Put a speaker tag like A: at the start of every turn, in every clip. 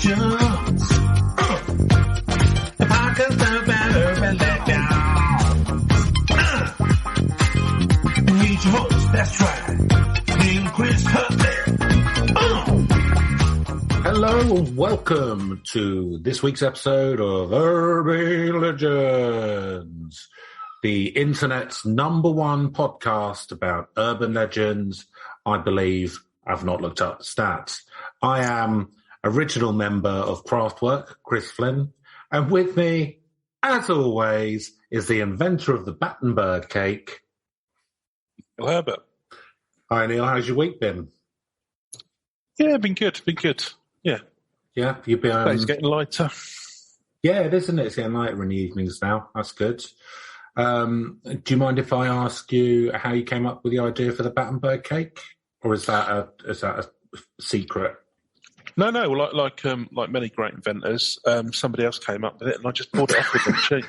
A: Legends. The podcast about urban legends. Meet your host, that's right, Neil Chris Hutler. Hello and welcome to this week's episode of Urban Legends, the internet's #1 podcast about urban legends. I believe. I've not looked up the stats. I am original member of Craftwork, Chris Flynn, and with me, as always, is the inventor of the Battenberg cake,
B: Neil Herbert.
A: Hi Neil, how's your week been?
B: Yeah, been good. Yeah.
A: Yeah, you've been...
B: It's getting lighter.
A: Yeah, it is, isn't it? It's getting lighter in the evenings now. That's good. Do you mind if I ask you how you came up with the idea for the Battenberg cake? Or is that a secret?
B: No. Like many great inventors, somebody else came up with it, and I just bought it off with them cheap.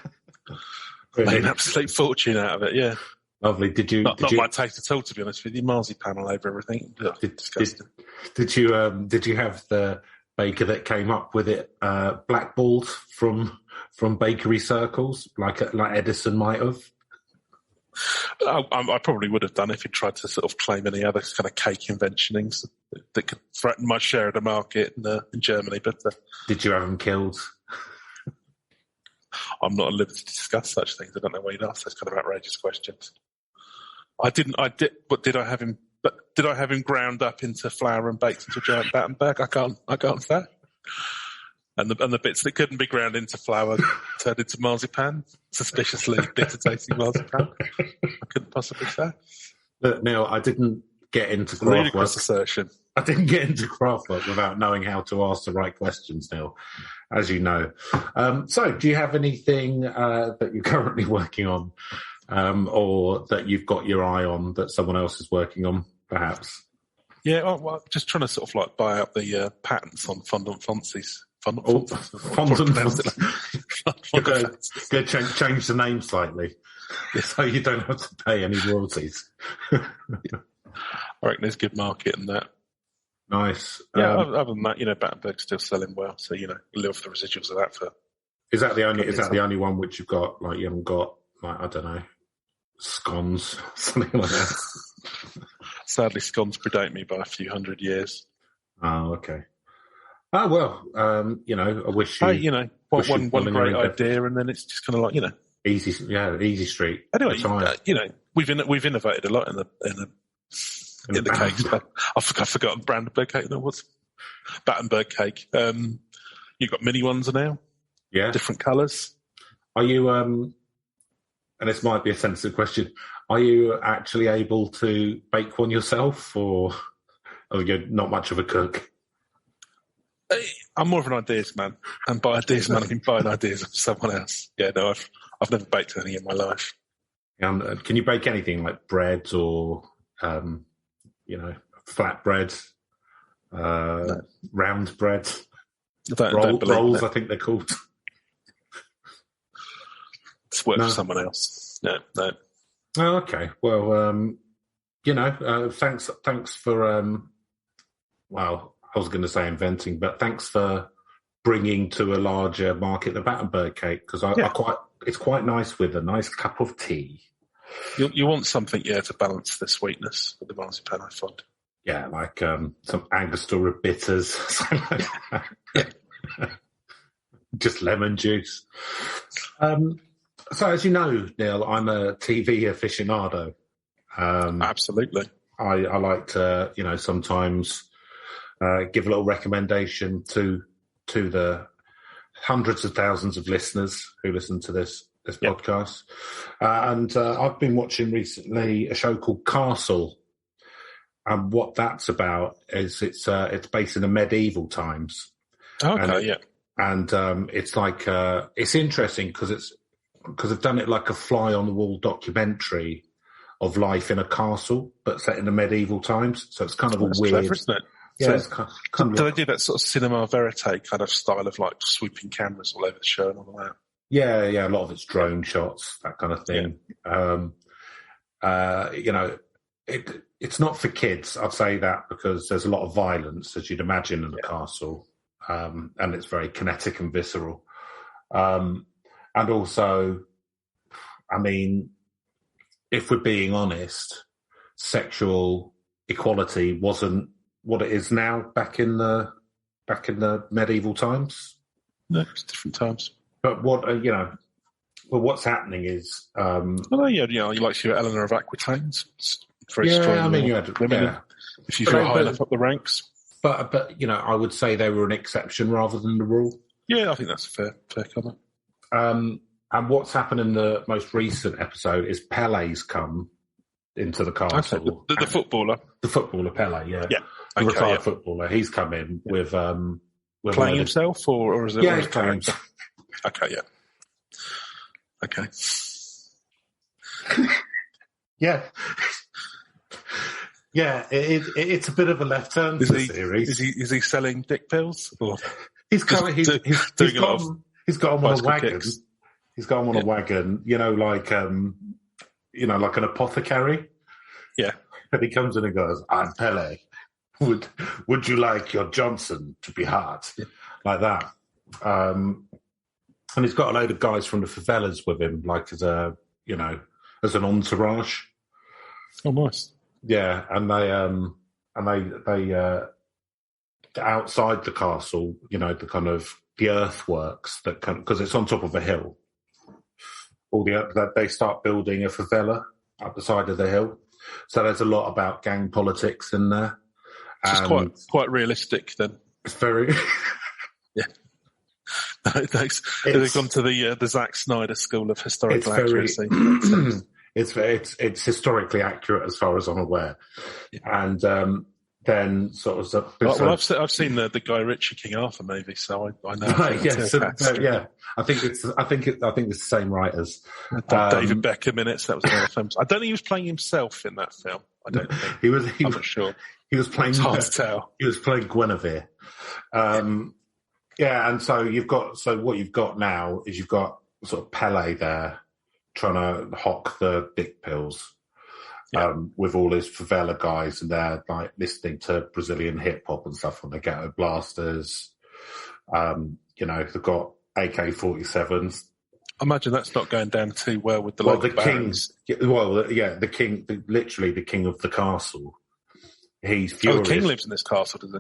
A: Really?
B: Made an absolute fortune out of it. Yeah,
A: lovely. Did you?
B: Not my taste at all, to be honest with you. Marzipan all over everything.
A: Did you have the baker that came up with it blackballed from bakery circles, like Edison might have?
B: I probably would have done if he tried to sort of claim any other kind of cake inventionings that could threaten my share of the market in Germany. But
A: did you have him killed?
B: I'm not at liberty to discuss such things. I don't know why you'd ask those kind of outrageous questions. I didn't. I did. But did I have him? But did I have him ground up into flour and baked into a giant Battenberg? I can't say. And the bits that couldn't be ground into flour turned into marzipan, suspiciously bitter tasting marzipan. I couldn't possibly say.
A: Look, Neil, I didn't get into
B: Ludicrous assertion.
A: I didn't get into Craftwork without knowing how to ask the right questions, Neil, as you know. So do you have anything that you're currently working on or that you've got your eye on that someone else is working on, perhaps?
B: Yeah, well, just trying to sort of like buy out the patents on fondant fancies.
A: Fondant. Go change the name slightly, so you don't have to pay any royalties.
B: I reckon there's good market in that.
A: Nice.
B: Yeah. Other than that, Battenberg's still selling well, so live off the residuals of that for.
A: Is that the only one which you've got? Like you haven't got, like I don't know, scones, something like that.
B: Sadly, scones predate me by a few hundred years.
A: Oh, okay. Oh, well, I wish you...
B: one great idea, and then it's just kind of like,
A: easy street.
B: Anyway, we've innovated a lot in the cakes. I've forgotten Brandenburg cake. No, what's Battenberg cake? You've got mini ones now.
A: Yeah.
B: Different colours.
A: Are you, and this might be a sensitive question, are you actually able to bake one yourself, or you're not much of a cook?
B: I'm more of an ideas man, and by ideas man, I mean buying ideas of someone else. Yeah, no, I've never baked anything in my life.
A: Can you bake anything like bread or, flat bread,
B: No.
A: round bread,
B: Don't
A: rolls? I think they're called.
B: It's work for someone else. No.
A: Oh, okay. Well, thanks for I was going to say inventing, but thanks for bringing to a larger market the Battenberg cake, because it's quite nice with a nice cup of tea.
B: You want something, to balance the sweetness of the marzipan, I find.
A: Yeah, like some Angostura bitters, something like that.
B: Yeah.
A: Just lemon juice. So as you know, Neil, I'm a TV aficionado.
B: Absolutely.
A: I like to, sometimes... give a little recommendation to the hundreds of thousands of listeners who listen to this podcast. And I've been watching recently a show called Castle. And what that's about is it's based in the medieval times.
B: Okay,
A: And it's like it's interesting because they've done it like a fly on the wall documentary of life in a castle, but set in the medieval times. So it's kind of
B: that's
A: a weird.
B: Clever, isn't it?
A: Yeah,
B: so, do they do that sort of cinema verite kind of style of like swooping cameras all over the show and all that?
A: Yeah, a lot of it's drone shots, that kind of thing. Yeah. It's not for kids, I'd say that, because there's a lot of violence, as you'd imagine, in the castle. and it's very kinetic and visceral. And also, I mean, if we're being honest, sexual equality wasn't what it is now back in the medieval times.
B: No, it's different times.
A: But what's happening is,
B: you like your Eleanor of Aquitaine's. It's very strong.
A: I mean, you had
B: women if you were high enough up the ranks.
A: But I would say they were an exception rather than the rule.
B: Yeah, I think that's a fair comment.
A: And what's happened in the most recent episode is Pele's come into the castle.
B: Okay, the footballer.
A: The footballer Pele, yeah.
B: Yeah.
A: The retired footballer. He's come in with
B: playing himself, or is it?
A: Yeah, he's playing.
B: Okay, yeah. Okay.
A: Yeah. Yeah, it's a bit of a left turn for the series.
B: Is he selling dick pills? Or
A: he's got him on a wagon.
B: Kicks.
A: He's got him on a wagon, like an apothecary.
B: Yeah.
A: And he comes in and goes, "I'm Pele. Would you like your Johnson to be hard?" Yeah. Like that. And he's got a load of guys from the favelas with him, like as an entourage.
B: Oh, nice.
A: Yeah, and they outside the castle, the kind of the earthworks because it's on top of a hill. They start building a favela up the side of the hill. So there's a lot about gang politics in there.
B: It's quite realistic then.
A: It's very
B: yeah. They've gone to the Zack Snyder School of Historical Accuracy.
A: It's historically accurate as far as I'm aware, and then sort of.
B: I've seen the Guy Ritchie King Arthur movie, so I know.
A: Right, yes, yeah. I think it's the same writers.
B: David Beckham in it. So that was one of the films. I don't think he was playing himself in that film. I don't think
A: he was.
B: I'm not sure.
A: He was playing.
B: It's hard to tell.
A: He was playing Guinevere. Yeah, and so what you've got now is you've got sort of Pele there trying to hawk the dick pills with all his favela guys, and they're like listening to Brazilian hip hop and stuff on the ghetto blasters. They've got AK-47s.
B: I imagine that's not going down too well with the local barons.
A: The king, literally the king of the castle. He's furious.
B: The king lives in this castle, does he?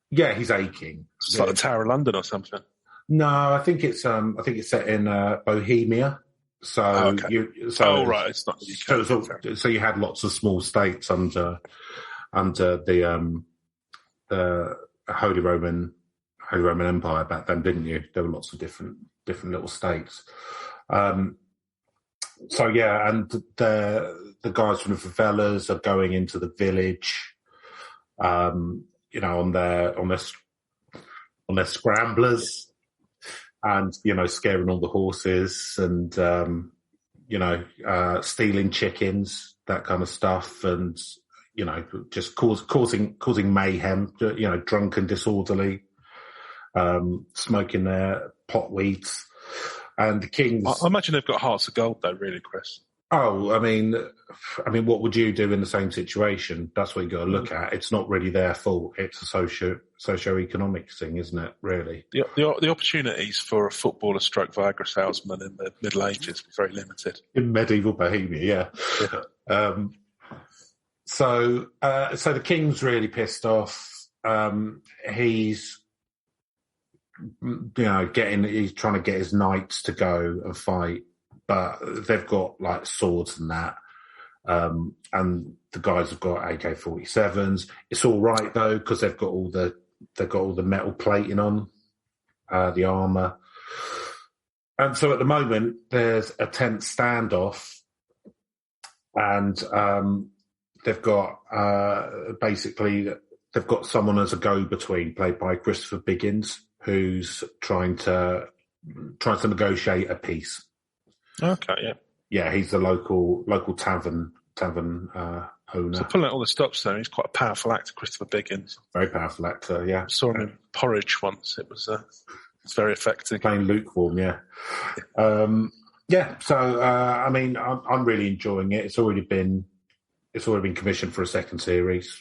A: Yeah, he's a king.
B: It's like the Tower of London or something.
A: No, I think it's set in Bohemia. So it's
B: not the UK.
A: So you had lots of small states under the Holy Roman Empire back then, didn't you? There were lots of different little states. And the guys from the favelas are going into the village, on their scramblers, and scaring all the horses and stealing chickens, that kind of stuff, and just causing mayhem, drunk and disorderly, smoking their pot weeds. And the kings,
B: I imagine they've got hearts of gold, though, really, Chris.
A: Oh, I mean, what would you do in the same situation? That's what you got to look at. It's not really their fault. It's a socio-economic thing, isn't it? Really,
B: the opportunities for a footballer stroke Viagra salesman in the Middle Ages were very limited
A: in medieval Bohemia. Yeah. So the king's really pissed off. He's he's trying to get his knights to go and fight. But they've got like swords and that, and the guys have got AK-47s. It's all right though because they've got all the metal plating on, the armor. And so at the moment there's a tense standoff, and they've got someone as a go-between played by Christopher Biggins, who's trying to negotiate a peace.
B: Okay, yeah.
A: Yeah, he's the local tavern owner.
B: So pulling out all the stops there, he's quite a powerful actor, Christopher Biggins.
A: Very powerful actor, yeah.
B: I saw him in Porridge once. It's very effective.
A: Playing lukewarm, yeah. So I'm really enjoying it. It's already been commissioned for a second series.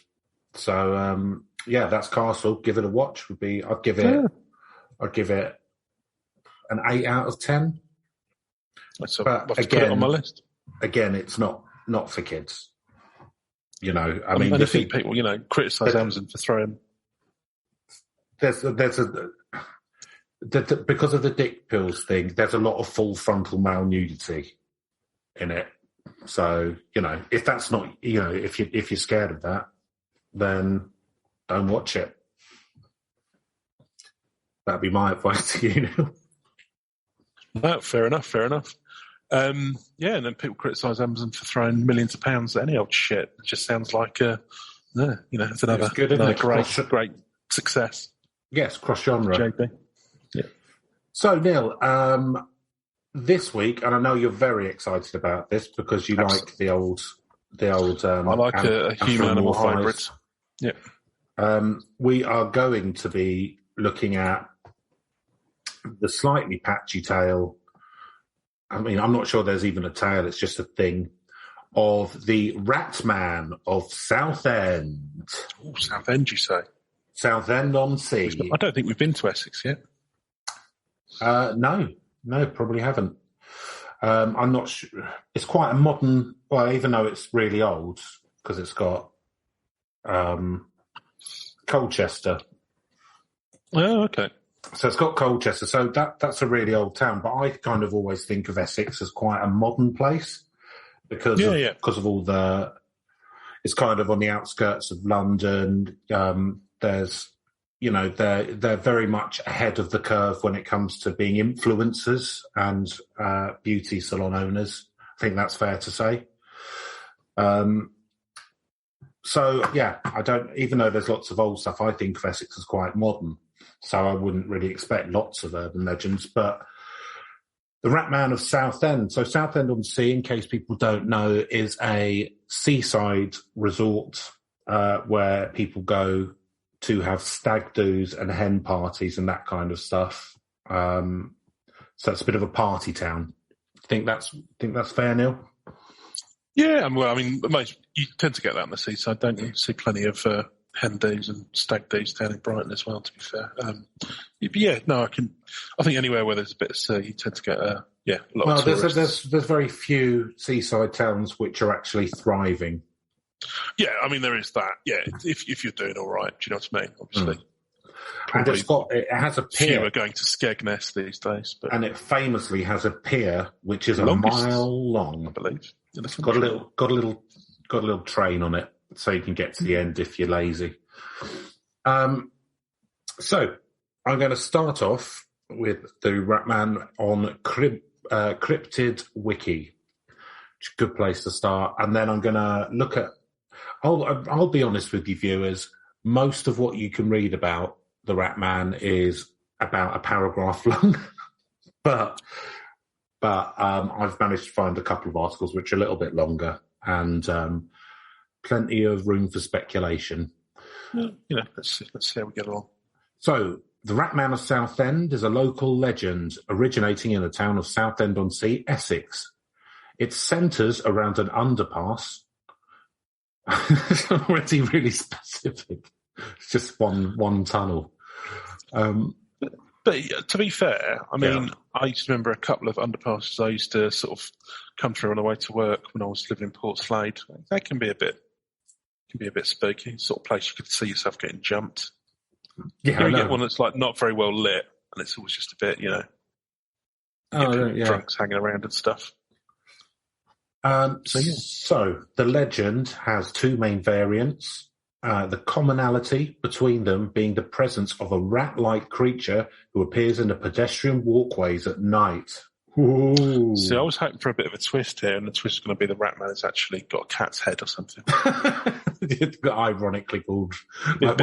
A: So yeah, that's Castle. Give it a watch. I'd give it an 8 out of 10.
B: I'll put it on my list.
A: Again, it's not for kids. You know, I
B: mean, I think people, criticise Amazon for throwing.
A: There's because of the dick pills thing. There's a lot of full frontal male nudity in it. So if that's not, if you're scared of that, then don't watch it. That'd be my advice to you.
B: No, fair enough. And then people criticise Amazon for throwing millions of pounds at any old shit. It just sounds like, it's another great success.
A: Yes, cross genre.
B: JB. Yeah.
A: So Neil, this week, and I know you're very excited about this because you like the old. I
B: like a human-animal hybrid. Yeah.
A: We are going to be looking at the slightly patchy tale. I mean, I'm not sure there's even a tale, it's just a thing, of the Ratman of Southend.
B: Oh, Southend, you say?
A: Southend-on-Sea.
B: I don't think we've been to Essex yet.
A: No, probably haven't. I'm not sure. It's quite a modern, well, even though it's really old, because it's got Colchester.
B: Oh, okay.
A: So it's got Colchester, so that's a really old town. But I kind of always think of Essex as quite a modern place because of all the. It's kind of on the outskirts of London. There's, they're very much ahead of the curve when it comes to being influencers and beauty salon owners. I think that's fair to say. So yeah, I don't. Even though there's lots of old stuff, I think of Essex as quite modern. So I wouldn't really expect lots of urban legends, but the Ratman of Southend. So Southend-on-Sea, in case people don't know, is a seaside resort where people go to have stag do's and hen parties and that kind of stuff. So it's a bit of a party town. Think that's fair, Neil?
B: Yeah, well, I mean, you tend to get that on the seaside, don't you? See plenty of hen do's and stag do's down in Brighton as well, to be fair. I think anywhere where there's a bit of sea, you tend to get a lot of tourists.
A: There's very few seaside towns which are actually thriving.
B: Yeah, I mean, there is that. Yeah, if you're doing all right, do you know what I mean? Obviously.
A: And it has a pier.
B: Few are going to Skegness these days.
A: And it famously has a pier which is a mile long.
B: I believe.
A: Got a little train on it, so you can get to the end if you're lazy. So I'm going to start off with the Ratman on Cryptid Wiki, which is a good place to start. And then I'm going to look at. I'll be honest with you, viewers. Most of what you can read about the Ratman is about a paragraph long, but I've managed to find a couple of articles which are a little bit longer and plenty of room for speculation.
B: Let's see how we get along.
A: So, the Ratman of Southend is a local legend originating in the town of Southend-on-Sea, Essex. It centres around an underpass. It's already really specific. It's just one tunnel.
B: But to be fair, I mean, I used to remember a couple of underpasses I used to sort of come through on the way to work when I was living in Port Slade. That can be a bit spooky. Sort of place you could see yourself getting jumped. Yeah, you get one that's like not very well lit, and it's always just a bit, drunks hanging around and stuff.
A: So the legend has two main variants. The commonality between them being the presence of a rat-like creature who appears in the pedestrian walkways at night. Ooh.
B: So I was hoping for a bit of a twist here, and the twist is going to be the Ratman has actually got a cat's head or something.
A: Ironically called. Like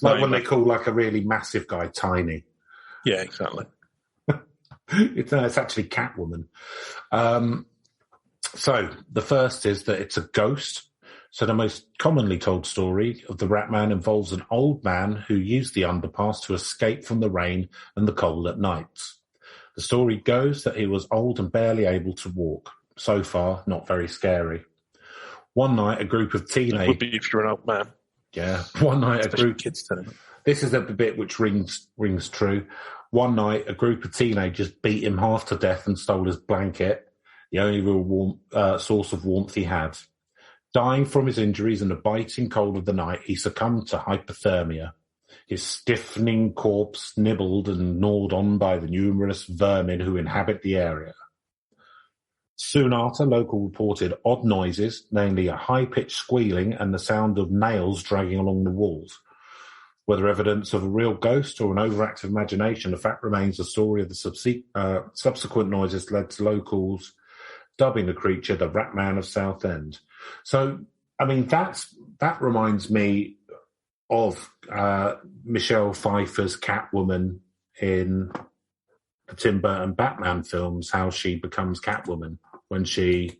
A: when they call like a really massive guy tiny.
B: Yeah, exactly.
A: It's actually Catwoman. So the first is that it's a ghost. So the most commonly told story of the Ratman involves an old man who used the underpass to escape from the rain and the cold at nights. The story goes that he was old and barely able to walk. So far, not very scary. One night, a group of teenagers...
B: It would be if you're an old man.
A: Yeah, one night a
B: Especially
A: group.
B: kids telling them.
A: This is the bit which rings true. One night, a group of teenagers beat him half to death and stole his blanket, the only real source of warmth he had. Dying from his injuries in the biting cold of the night, he succumbed to hypothermia. His stiffening corpse nibbled and gnawed on by the numerous vermin who inhabit the area. Soon after, local reported odd noises, namely a high-pitched squealing and the sound of nails dragging along the walls. Whether evidence of a real ghost or an overactive imagination, the fact remains the story of the subsequent noises led to locals dubbing the creature the Ratman of Southend. So, I mean, that reminds me of Michelle Pfeiffer's Catwoman in the Tim Burton Batman films, how she becomes Catwoman when she...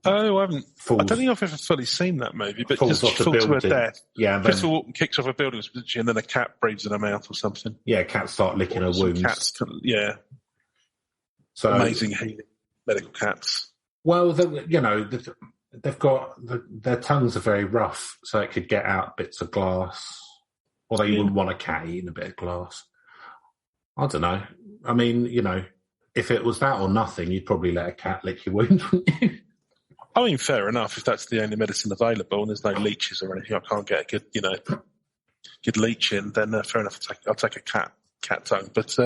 B: Oh, I
A: falls,
B: don't think I've ever fully seen that movie, but
A: falls
B: just
A: off a
B: falls to her
A: building.
B: death.
A: Yeah,
B: Christopher Walken kicks off a building, and then a cat breathes in her mouth or something.
A: Yeah, cats start licking her wounds.
B: Cats, yeah.
A: So
B: amazing healing medical cats.
A: Well, they've got their tongues are very rough, so it could get out bits of glass. Although you wouldn't want a cat eating a bit of glass. I don't know. I mean, if it was that or nothing, you'd probably let a cat lick your wound, wouldn't you?
B: I mean, fair enough. If that's the only medicine available and there's no leeches or anything, I can't get a good leech in, then fair enough. I'll take a cat tongue. But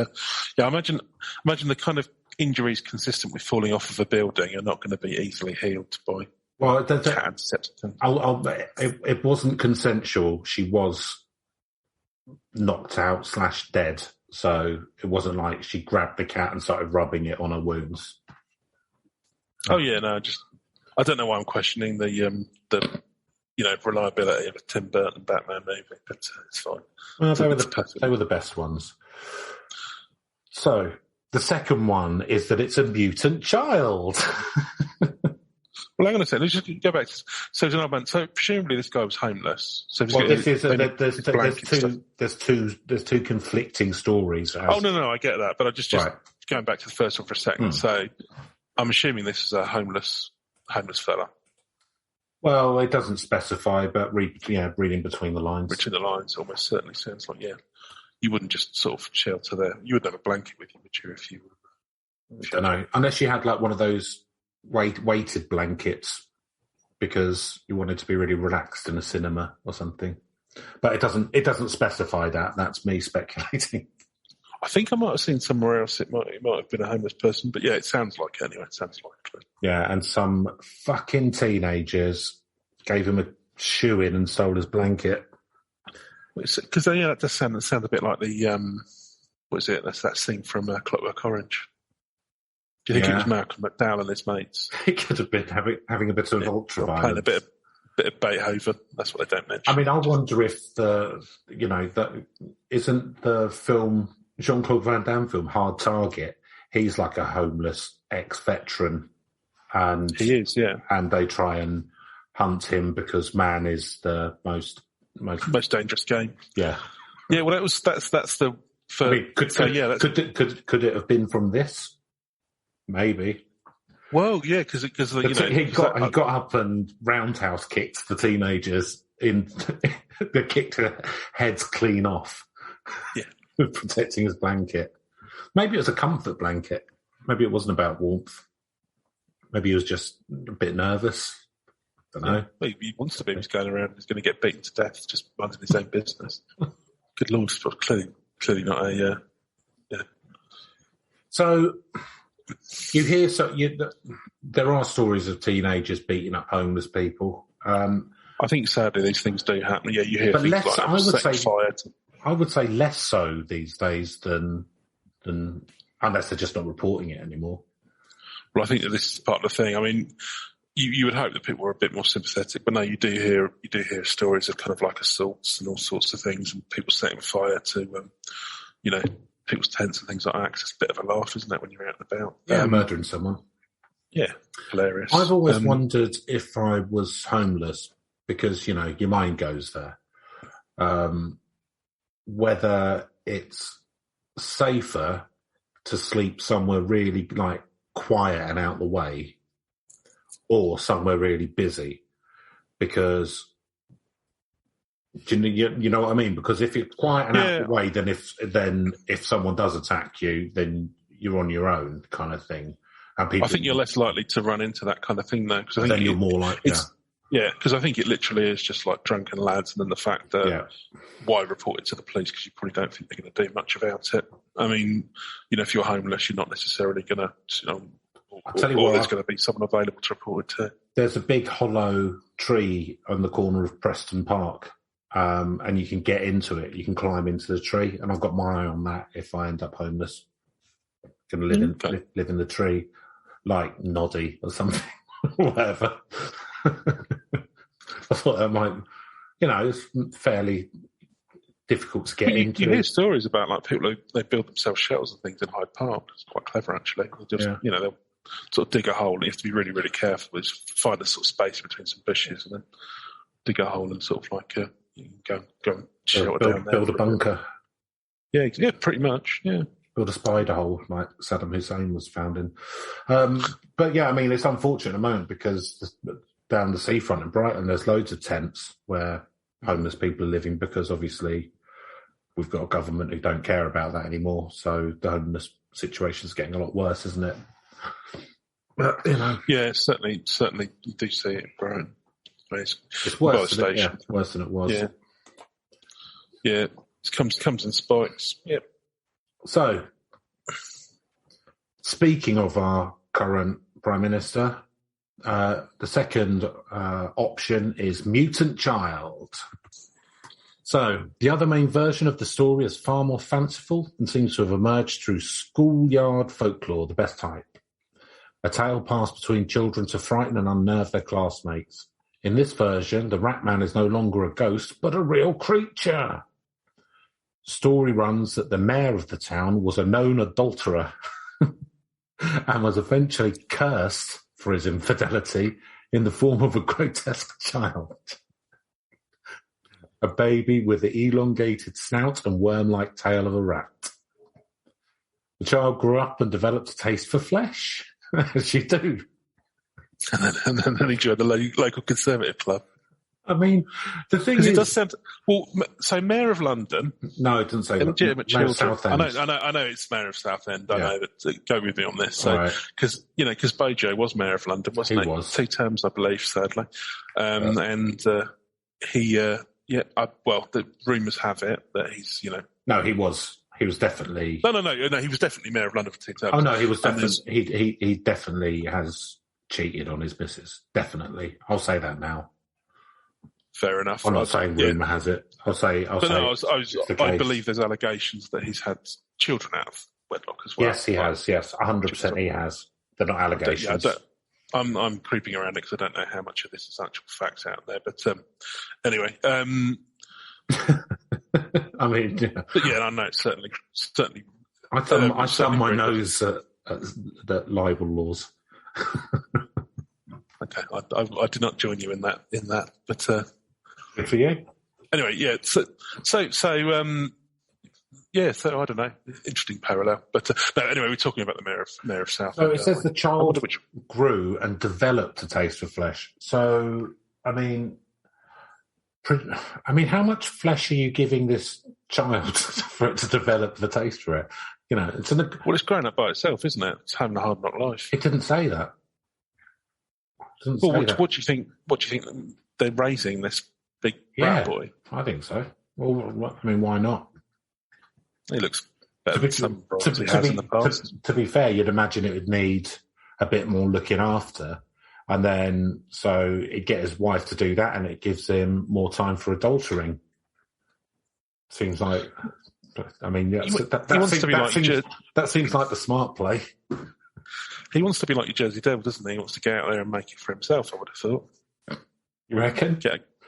B: yeah, imagine the kind of injuries consistent with falling off of a building are not going to be easily healed by cat antiseptic.
A: It wasn't consensual. She was knocked out / dead. So it wasn't like she grabbed the cat and started rubbing it on her wounds.
B: Oh yeah, no, I don't know why I'm questioning the reliability of a Tim Burton Batman movie, but it's fine.
A: Well, they were the best ones. So the second one is that it's a mutant child.
B: Well, hang on a second. Let's just go back. So presumably this guy was homeless. So there's two conflicting stories. No, I get that, but I just
A: right.
B: Going back to the first one for a second. So I'm assuming this is a homeless fella.
A: Well, it doesn't specify, but reading between the lines.
B: Between the lines almost certainly sounds like, yeah. You wouldn't just sort of shelter there. You wouldn't have a blanket with you, would you? If you
A: I don't know. Unless you had like one of those weighted blankets because you wanted to be really relaxed in a cinema or something. But it doesn't specify that. That's me speculating.
B: I think I might have seen somewhere else it might have been a homeless person, but yeah, it sounds like it anyway. It sounds likely.
A: Yeah, and some fucking teenagers gave him a shoe-in and stole his blanket.
B: Because that does sound a bit like the what is it? That's that scene from Clockwork Orange. Do you think it was Malcolm McDowell and his mates?
A: He could have been having a bit of ultra-violence.
B: Playing a bit of Beethoven. That's what they don't mention.
A: I mean, I wonder if isn't the film Jean-Claude Van Damme film Hard Target? He's like a homeless ex-veteran, and
B: he is, yeah.
A: And they try and hunt him because man is the most
B: dangerous game.
A: Yeah,
B: yeah. Well, that's the first. I mean,
A: could it have been from this? Maybe.
B: Well, yeah, because
A: he got up and roundhouse kicked the teenagers they kicked their heads clean off.
B: Yeah,
A: protecting his blanket. Maybe it was a comfort blanket. Maybe it wasn't about warmth. Maybe he was just a bit nervous. Don't know.
B: Well, he wants to be. He's going around. He's going to get beaten to death. Just minding his own business. Good Lord, clearly not a. Yeah.
A: So you hear there are stories of teenagers beating up homeless people.
B: I think sadly these things do happen. Yeah, you hear
A: but
B: things
A: less,
B: like
A: I would say less so these days than unless they're just not reporting it anymore.
B: Well, I think that this is part of the thing. I mean, you would hope that people were a bit more sympathetic, but no, you do hear stories of kind of like assaults and all sorts of things, and people setting fire to, people's tents and things like that. 'Cause it's a bit of a laugh, isn't it, when you're out and about?
A: Yeah, murdering someone.
B: Yeah, hilarious.
A: I've always wondered if I was homeless, because your mind goes there. Whether it's safer to sleep somewhere really like quiet and out the way, or somewhere really busy, because Do you know what I mean? Because if it's quite an out of the way, then if someone does attack you, then you're on your own, kind of thing. And people,
B: I think you're less likely to run into that kind of thing, though. Because I think
A: then you're more like,
B: because I think it literally is just like drunken lads, and then the fact that why report it to the police, because you probably don't think they're going to do much about it. I mean, if you're homeless, you're not necessarily going to,
A: I'll tell you what,
B: there's going to be someone available to report it to.
A: There's a big hollow tree on the corner of Preston Park, and you can get into it. You can climb into the tree, and I've got my eye on that if I end up homeless. Going to live in the tree, like Noddy or something, whatever. I thought that might, it's fairly difficult to get into.
B: You hear stories about like people who they build themselves shelters and things in Hyde Park. It's quite clever, actually. They'll sort of dig a hole. And you have to be really, really careful. Just find a sort of space between some bushes and then dig a hole and sort of like you can go and shelter down there.
A: Build a bunker.
B: Yeah, pretty much. Yeah.
A: Build a spider hole like Saddam Hussein was found in. But yeah, I mean, it's unfortunate at the moment because down the seafront in Brighton, there's loads of tents where homeless people are living because obviously we've got a government who don't care about that anymore. So the homeless situation's getting a lot worse, isn't it? But,
B: Yeah, certainly you do see it in Brighton.
A: It's worse than it was.
B: Yeah. It comes in spikes. Yep.
A: So, speaking of our current Prime Minister, the second option is Mutant Child. So, the other main version of the story is far more fanciful and seems to have emerged through schoolyard folklore, the best type. A tale passed between children to frighten and unnerve their classmates. In this version, the Ratman is no longer a ghost, but a real creature. Story runs that the mayor of the town was a known adulterer and was eventually cursed for his infidelity in the form of a grotesque child. A baby with the elongated snout and worm-like tail of a rat. The child grew up and developed a taste for flesh, as you do.
B: And then he joined the local Conservative club.
A: I mean, the thing is...
B: It does sound... Well, so Mayor of London...
A: No, it doesn't say
B: legitimate
A: Mayor
B: children.
A: of Southend.
B: I know it's Mayor of Southend. I know, but go with me on this. So, because Bojo was Mayor of London, wasn't he?
A: He was.
B: 2 terms, I believe, sadly. And he... the rumours have it that he's,
A: No, he was. He was definitely...
B: No, he was definitely Mayor of London for 2 terms.
A: Oh, no, he was definitely... He definitely has cheated on his missus. Definitely. I'll say that now.
B: Fair enough.
A: I'm not saying rumour has it.
B: I believe there's allegations that he's had children out of wedlock as well.
A: Yes, he has. Yes, 100% he has. They're not allegations.
B: I'm creeping around it because I don't know how much of this is actual facts out there. But anyway,
A: I mean,
B: but yeah, I know it's certainly.
A: I thumb my nose at libel laws.
B: Okay, I did not join you in that. But
A: good for you.
B: Anyway, yeah. So I don't know. Interesting parallel. But no, anyway, we're talking about the Mayor of Southend.
A: So it says the child grew and developed a taste for flesh. So, I mean, how much flesh are you giving this child for it to develop the taste for it?
B: It's grown up by itself, isn't it? It's having a hard knock life.
A: It didn't say that.
B: What do you think? What do you think they're raising this big rat boy?
A: I think so. Well, I mean, why not?
B: He looks better than some bronze he has in the past.
A: To be fair, you'd imagine it would need a bit more looking after, and then so he'd get his wife to do that, and it gives him more time for adultering. Seems like, I mean, that seems like the smart play.
B: He wants to be like your Jersey Devil, doesn't he? He wants to get out there and make it for himself, I would have thought.
A: You reckon?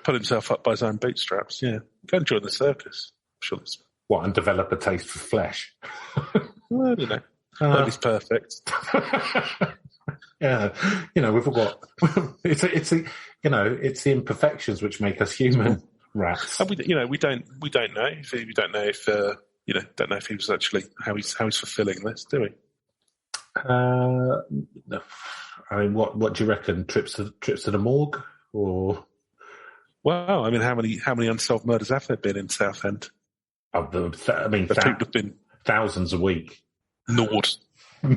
B: Pull himself up by his own bootstraps, yeah. Go and join the circus. I'm sure that's...
A: What, and develop a taste for flesh?
B: Well, nobody's perfect.
A: Yeah, we've all got... it's the imperfections which make us human rats.
B: And we don't know. We don't know if he was actually how he's fulfilling this, do we?
A: No. I mean, what do you reckon? Trips to the morgue, or
B: Wow, I mean, how many unsolved murders have there been in Southend?
A: I mean,
B: People have been
A: thousands a week.
B: North.
A: I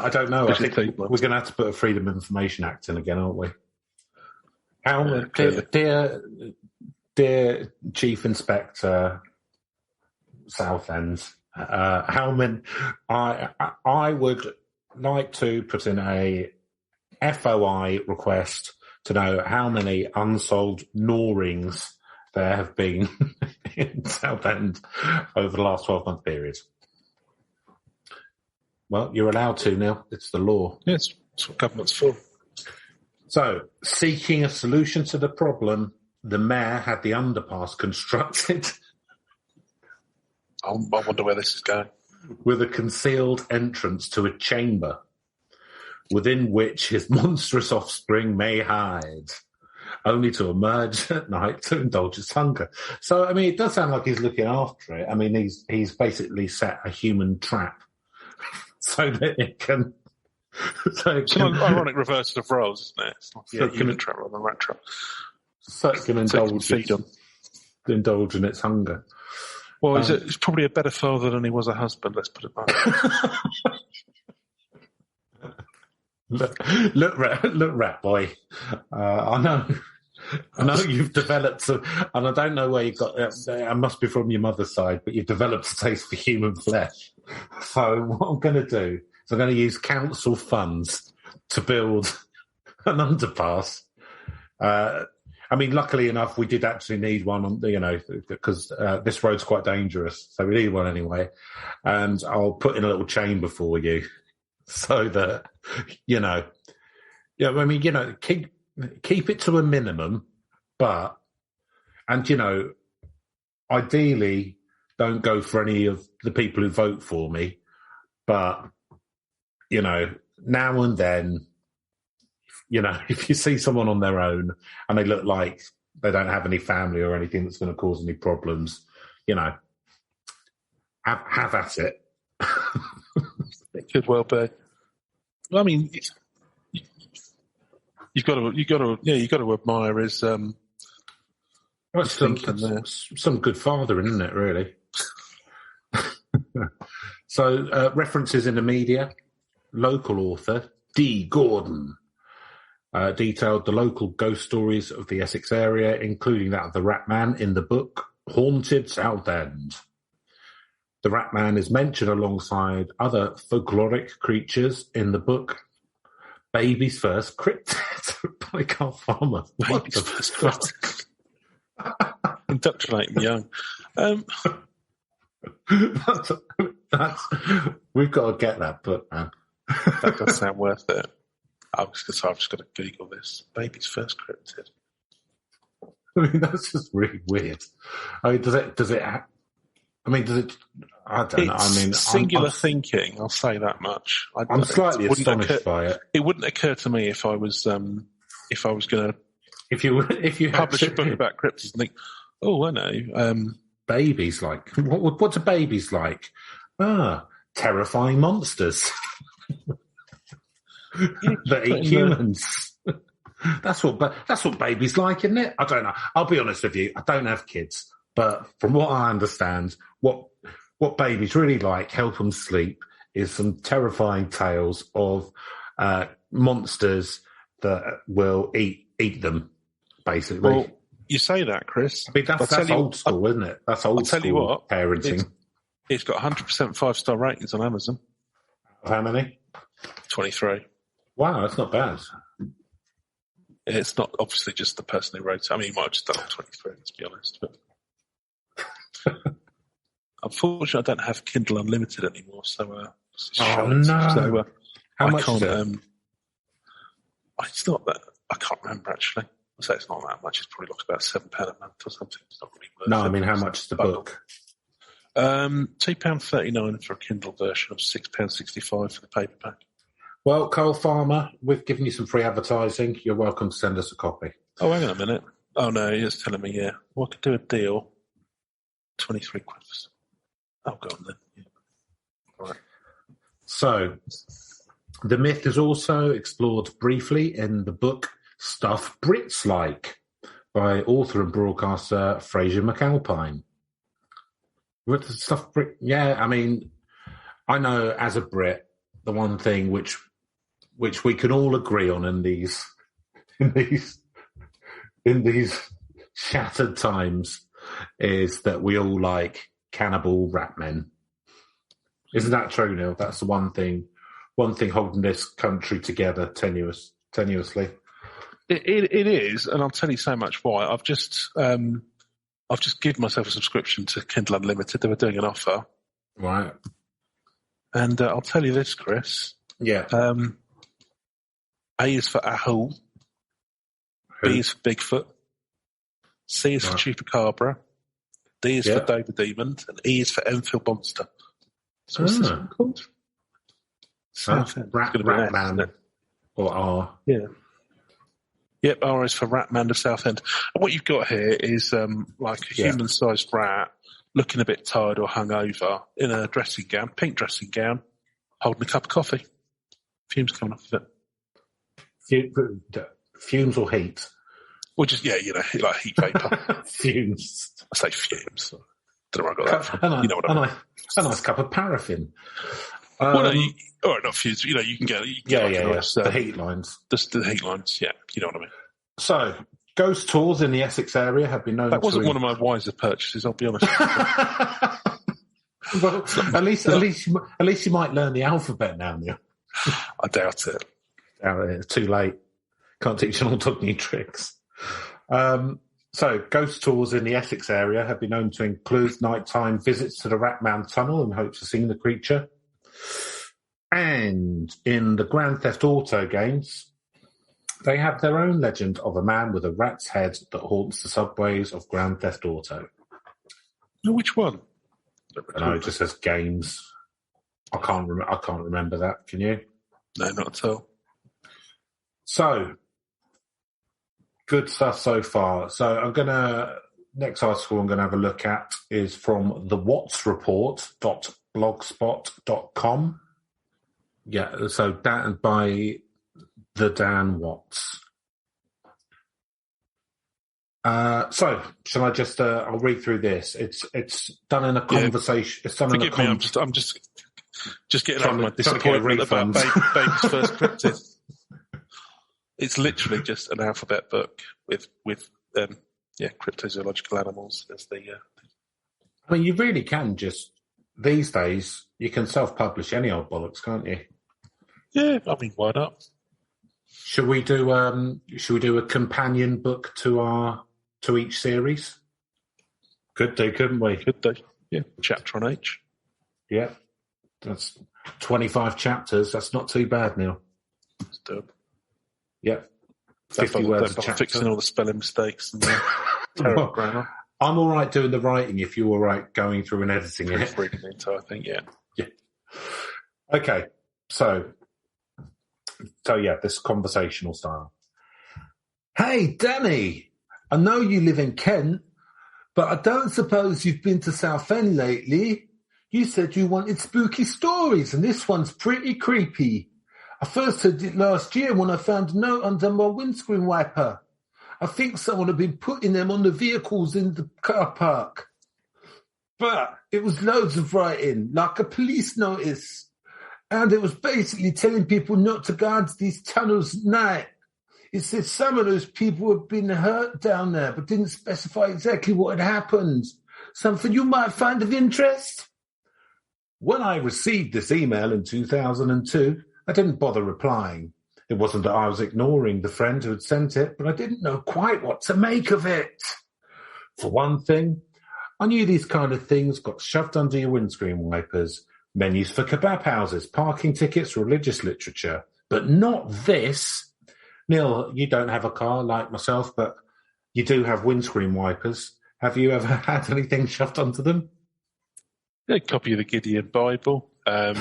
A: don't know. I think we're going to have to put a Freedom of Information Act in again, aren't we? Dear Chief Inspector Southend, I would like to put in a FOI request to know how many unsolved gnawings there have been in Southend over the last 12-month period. Well, you're allowed to now. It's the law.
B: Yes, that's what government's for.
A: So, seeking a solution to the problem, the mayor had the underpass constructed.
B: I wonder where this is going.
A: With a concealed entrance to a chamber within which his monstrous offspring may hide, only to emerge at night to indulge his hunger. So, I mean, it does sound like he's looking after it. I mean, he's basically set a human trap so that it can...
B: It's an ironic reverse of roles, isn't it? It's like a human trap rather than a rat trap.
A: So it can indulge in its hunger.
B: Well, he's probably a better father than he was a husband, let's put it that way.
A: Look, rat boy. I know you've developed some, and I don't know where you got it. It must be from your mother's side, but you've developed a taste for human flesh. So what I'm going to do is I'm going to use council funds to build an underpass. I mean, luckily enough, we did actually need one, because this road's quite dangerous, so we need one anyway. And I'll put in a little chamber for you, so that keep it to a minimum, and ideally don't go for any of the people who vote for me, but now and then. If you see someone on their own and they look like they don't have any family or anything that's going to cause any problems, have at it.
B: It could well be. I mean, you've got to admire his thinking there.
A: Some good fathering, isn't it? Really. So references in the media, local author D. Gordon. Detailed the local ghost stories of the Essex area, including that of the Ratman in the book Haunted Southend. The Ratman is mentioned alongside other folkloric creatures in the book Baby's First Cryptid by Carl Farmer.
B: Baby's First Cryptid. Indoctrinating young.
A: We've got to get that book, man.
B: That does sound worth it. I've just got to Google this. Baby's First Cryptid.
A: I mean, that's just really weird. I mean, does it? I don't know. I mean,
B: singular thinking. I'll say that much.
A: I'm slightly astonished by it.
B: It wouldn't occur to me if I was going to publish a book about cryptids and think, oh, I know.
A: Babies like what's a baby's like? Terrifying monsters. That eat humans. That's what babies like, isn't it? I don't know. I'll be honest with you. I don't have kids, but from what I understand, what babies really like, help them sleep, is some terrifying tales of monsters that will eat them. Basically,
B: well, you say that, Chris.
A: I mean, that's old school, isn't it? That's old school. I'll tell you what, parenting.
B: It's got 100% 5-star ratings on Amazon.
A: How many?
B: 23.
A: Wow, that's not bad.
B: It's not obviously just the person who wrote it. I mean, he might have just done 23, let's be honest. But unfortunately, I don't have Kindle Unlimited anymore, so
A: no.
B: So,
A: how much is it?
B: It's not that. I can't remember, actually. I'll say it's not that much. It's probably like about £7 a month or something. It's not really worth it.
A: No, I mean, how much is the book?
B: £2.39 for a Kindle version of £6.65 for the paperback.
A: Well, Carl Farmer, we've given you some free advertising. You're welcome to send us a copy.
B: Oh, hang on a minute. Oh, no, he's telling me, yeah. Well, I could do a deal. 23 quid. Oh, go on then. Yeah. All right.
A: So, The myth is also explored briefly in the book Stuff Brits Like by author and broadcaster Fraser McAlpine. What the stuff Brit? Yeah, I mean, I know as a Brit, the one thing which we can all agree on in these shattered times is that we all like cannibal rat men. Isn't that true, Neil? That's the one thing holding this country together tenuously.
B: It is, and I'll tell you so much why. I've just given myself a subscription to Kindle Unlimited. They were doing an offer,
A: right?
B: And I'll tell you this, Chris.
A: Yeah.
B: A is for Ahu. B is for Bigfoot. C is for Chupacabra. D is for David Demon, and E is for Enfield Monster. So what's this one called?
A: Ratman. Or R.
B: Yeah. Yep, R is for Ratman of Southend. And what you've got here is like a human-sized rat looking a bit tired or hungover in a dressing gown, pink dressing gown, holding a cup of coffee. Fumes coming off of it.
A: Fumes or heat?
B: Or just, like heat vapour.
A: Fumes.
B: I say fumes. Don't know where I got that from.
A: You know what I mean. A nice cup of paraffin.
B: Not fumes. You can get
A: the heat lines.
B: The heat lines, yeah. You know what I mean.
A: So, ghost tours in the Essex area have been known.
B: That wasn't one of my wiser purchases, I'll be honest.
A: Well, at least you might learn the alphabet now, Neil.
B: I doubt it.
A: It's too late. Can't teach an old dog new tricks. So, ghost tours in the Essex area have been known to include nighttime visits to the Ratman Tunnel in hopes of seeing the creature. And in the Grand Theft Auto games, they have their own legend of a man with a rat's head that haunts the subways of Grand Theft Auto.
B: Which one?
A: No, it just says games. I can't remember that. Can you?
B: No, not at all.
A: So, good stuff so far. So next article I'm going to have a look at is from thewattsreport.blogspot.com. Yeah, so that by the Dan Watts. So, shall I just? I'll read through this. It's done in a conversation. It's done.
B: Forgive me. I'm just getting over my disappointment about Baby's First Cryptid. It's literally just an alphabet book with cryptozoological animals as the.
A: I mean, you really can just these days. You can self-publish any old bollocks, can't you?
B: Yeah, I mean, why not?
A: Should we do a companion book to each series? Could do, couldn't we?
B: Could do. Yeah, chapter on each.
A: Yeah, that's 25 chapters. That's not too bad, Neil.
B: Let's do it.
A: Yeah, 50 words a chapter.
B: Fixing all the spelling mistakes and the terrible grammar.
A: I'm all right doing the writing if you're all right going through and editing it.
B: Reading the entire thing, yeah.
A: Okay, so yeah, this conversational style. Hey, Danny, I know you live in Kent, but I don't suppose you've been to Southend lately. You said you wanted spooky stories, and this one's pretty creepy. I first heard it last year when I found a note under my windscreen wiper. I think someone had been putting them on the vehicles in the car park. But it was loads of writing, like a police notice. And it was basically telling people not to go into these tunnels at night. It said some of those people had been hurt down there, but didn't specify exactly what had happened. Something you might find of interest? When I received this email in 2002, I didn't bother replying. It wasn't that I was ignoring the friend who had sent it, but I didn't know quite what to make of it. For one thing, I knew these kind of things got shoved under your windscreen wipers. Menus for kebab houses, parking tickets, religious literature. But not this. Neil, you don't have a car like myself, but you do have windscreen wipers. Have you ever had anything shoved onto them?
B: A copy of the Gideon Bible. I'll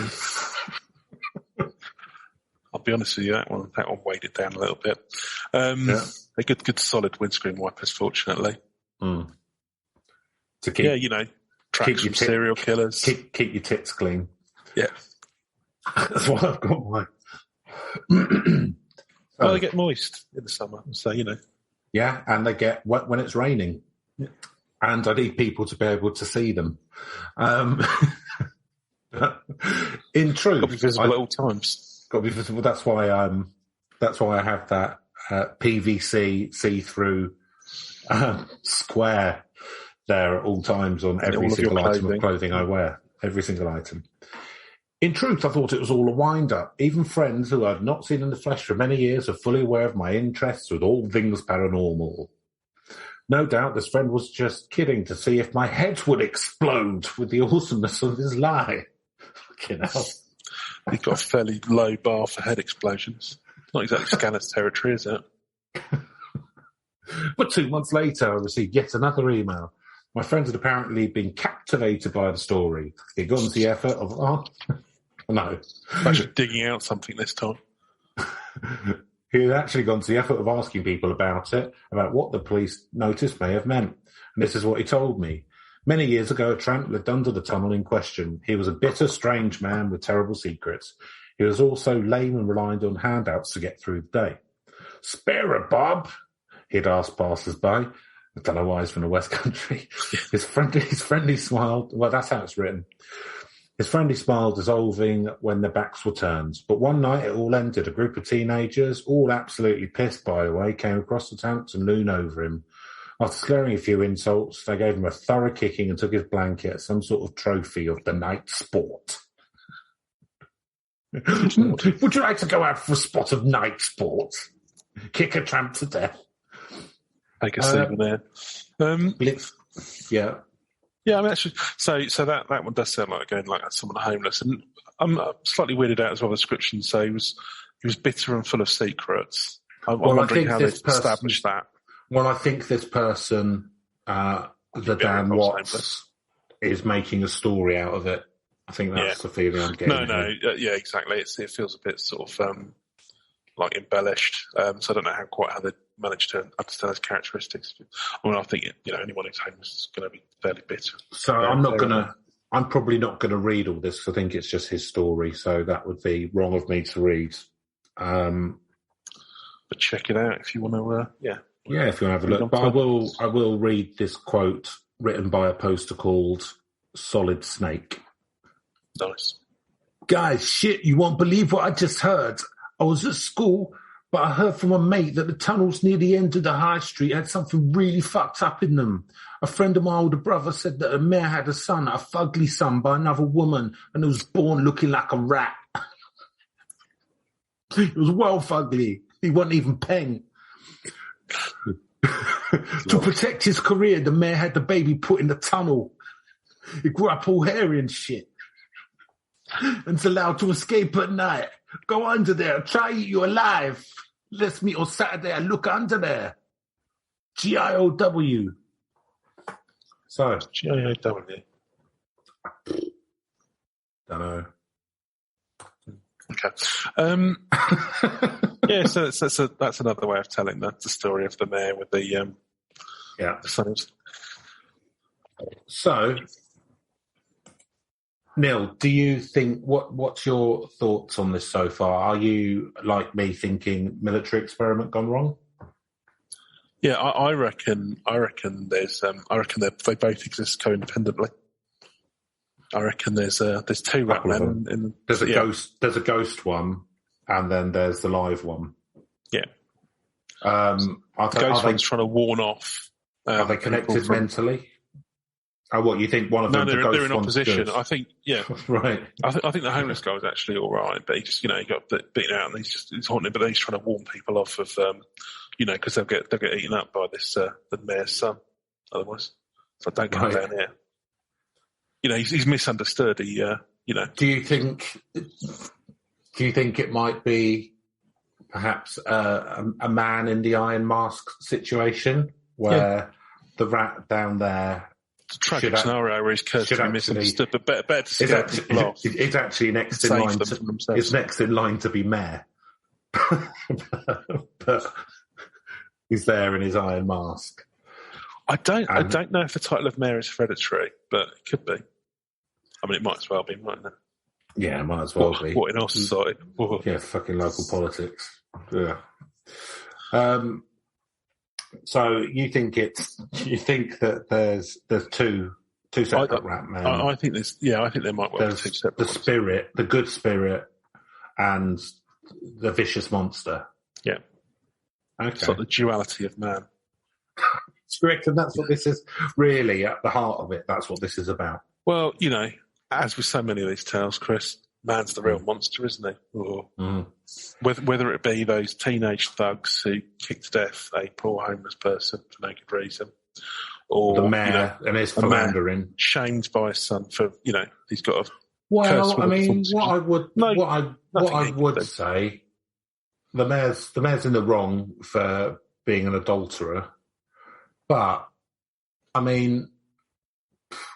B: be honest with you, that one weighed it down a little bit. They're good solid windscreen wipers, fortunately.
A: Mm. To
B: keep, tracks from serial killers.
A: Keep your tits clean.
B: Yeah.
A: That's why I've got
B: Well, they get moist in the summer, so
A: Yeah, and they get wet when it's raining.
B: Yeah.
A: And I need people to be able to see them. In truth,
B: got to be visible at all times.
A: Got to be visible. That's why I have that PVC see-through square there at all times on every single item of clothing I wear. Every single item. In truth, I thought it was all a wind-up. Even friends who I've not seen in the flesh for many years are fully aware of my interests with all things paranormal. No doubt this friend was just kidding to see if my head would explode with the awesomeness of his lie. Fucking hell.
B: You've got a fairly low bar for head explosions. Not exactly Scanner's territory, is it?
A: But 2 months later, I received yet another email. My friend had apparently been captivated by the story. He'd gone to the effort of... No.
B: Actually digging out something this time.
A: He had actually gone to the effort of asking people about it, about what the police notice may have meant. And this is what he told me. Many years ago, a tramp lived under the tunnel in question. He was a bitter, strange man with terrible secrets. He was also lame and relied on handouts to get through the day. "Spare a bob?" he'd ask passers-by. I don't know why he's from the West Country. His friendly smile. Well, that's how it's written. His friendly smile dissolving when their backs were turned. But one night it all ended. A group of teenagers, all absolutely pissed, by the way, came across the tank and looned over him. After slurring a few insults, they gave him a thorough kicking and took his blanket as some sort of trophy of the night sport. Would you like to go out for a spot of night sport? Kick a tramp to death?
B: I can see them there.
A: Yeah.
B: Yeah, I mean, actually, so that one does sound like, again, like someone homeless. And I'm slightly weirded out as well, the description. So he was bitter and full of secrets. I'm wondering how they've established that.
A: Well, I think this person, the Dan Watts, is making a story out of it. I think that's the feeling I'm getting.
B: Yeah, exactly. It feels a bit sort of like embellished. So I don't know how they managed to understand his characteristics. I mean, I think anyone who's homeless is going to be fairly bitter.
A: So I'm probably not going to read all this. I think it's just his story. So that would be wrong of me to read.
B: But check it out if you want to.
A: Yeah, if you want to have a look. But I will read this quote written by a poster called Solid Snake.
B: Nice.
A: Guys, shit, you won't believe what I just heard. I was at school, but I heard from a mate that the tunnels near the end of the high street had something really fucked up in them. A friend of my older brother said that a mayor had a fugly son by another woman, and it was born looking like a rat. It was well fugly. He wasn't even peng. To protect his career, the mayor had the baby put in the tunnel. He grew up all hairy and shit. And's allowed to escape at night. Go under there. Try eat you alive. Let's meet on Saturday and look under there. GIOW. So.
B: GIOW.
A: Don't know.
B: Okay. Yeah, so that's another way of telling the story of the mayor with the sons.
A: So, Neil, do you think what's your thoughts on this so far? Are you like me thinking military experiment gone wrong?
B: Yeah, I reckon there's they both exist co-independently. I reckon there's two Ratmen.
A: There's a ghost one, and then there's the live one.
B: Yeah. The ghost one's trying to warn off.
A: Are they connected mentally? Oh, what, you think one of them?
B: No, they're in opposition.
A: Good?
B: I think, yeah.
A: Right.
B: I think the homeless guy was actually all right, but he just, he got beaten out, and he's haunted. But then he's trying to warn people off of, because they'll get eaten up by this the mayor's son. Otherwise, so don't come down here. He's misunderstood. Do
A: you think it might be perhaps a man in the iron mask situation where the rat down there?
B: It's a tragic scenario where he's cursed to be misunderstood, but better to scare people off.
A: It's actually next in line. It's next in line to be mayor, but he's there in his iron mask.
B: I don't know if the title of mayor is hereditary, but it could be. I mean, it might as well be, mightn't it?
A: Yeah, might as well be.
B: What in our society? Whoa.
A: Yeah, fucking local politics. Yeah. So you think that there's two separate Ratmen.
B: I think there might well be two separate ones.
A: Spirit, the good spirit, and the vicious monster.
B: Yeah.
A: Okay.
B: It's like the duality of man.
A: It's correct, and that's what this is really at the heart of it. That's what this is about.
B: Well, as with so many of these tales, Chris, man's the real monster, isn't he? Or whether it be those teenage thugs who kick to death a poor homeless person for no good reason, or
A: the mayor and his philandering,
B: shamed by his son for he's got a.
A: Well, I mean, what I would say, the mayor's in the wrong for being an adulterer, but I mean,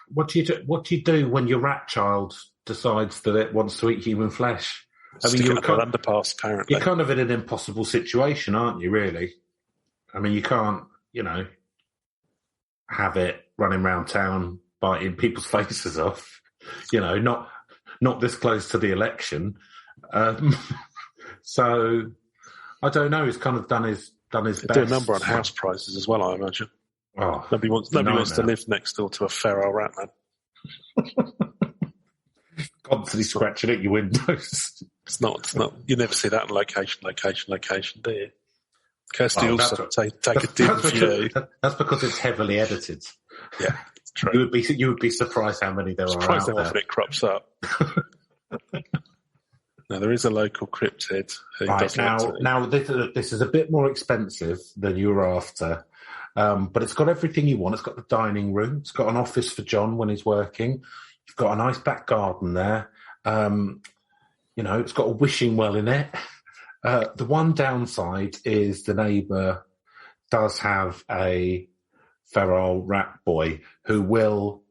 A: what do you do when your rat child decides that it wants to eat human flesh? I mean,
B: you're underpass, apparently.
A: You're kind of in an impossible situation, aren't you? Really? I mean, you can't, have it running around town biting people's faces off. Not this close to the election. So I don't know. He's kind of done his best.
B: Do a number on house prices as well, I imagine.
A: Oh,
B: nobody wants to live next door to a feral Ratman.
A: Constantly scratching at your windows.
B: It's not. You never see that in location, do you? Kirsty also take a dim view.
A: That's because it's heavily edited.
B: Yeah, true.
A: You would be surprised how many there are
B: surprised
A: out
B: how often it crops up. Now there is a local cryptid who does
A: now this is a bit more expensive than you were after, but it's got everything you want. It's got the dining room. It's got an office for John when he's working. You've got a nice back garden there. It's got a wishing well in it. The one downside is the neighbour does have a feral rat boy who will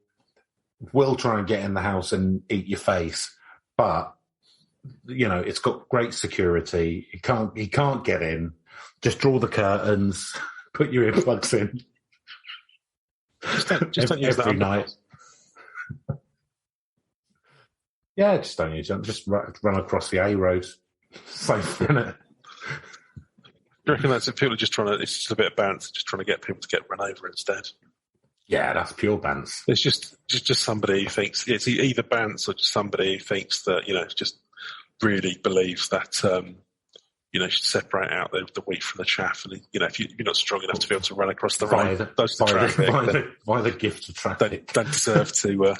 A: try and get in the house and eat your face, but it's got great security. He can't get in. Just draw the curtains, put your earplugs in.
B: Just don't use
A: every
B: that
A: night. Yeah, just don't use it. Just run across the A road. Safe, isn't it?
B: You reckon that's if people are just it's just a bit of bounce, just trying to get people to get run over instead?
A: Yeah, that's pure bounce.
B: It's just somebody who thinks it's either bounce or just somebody who thinks that, just really believes that, should separate out the wheat from the chaff. And, if you're not strong enough to be able to run across the road,
A: by the gift of traffic.
B: Don't deserve to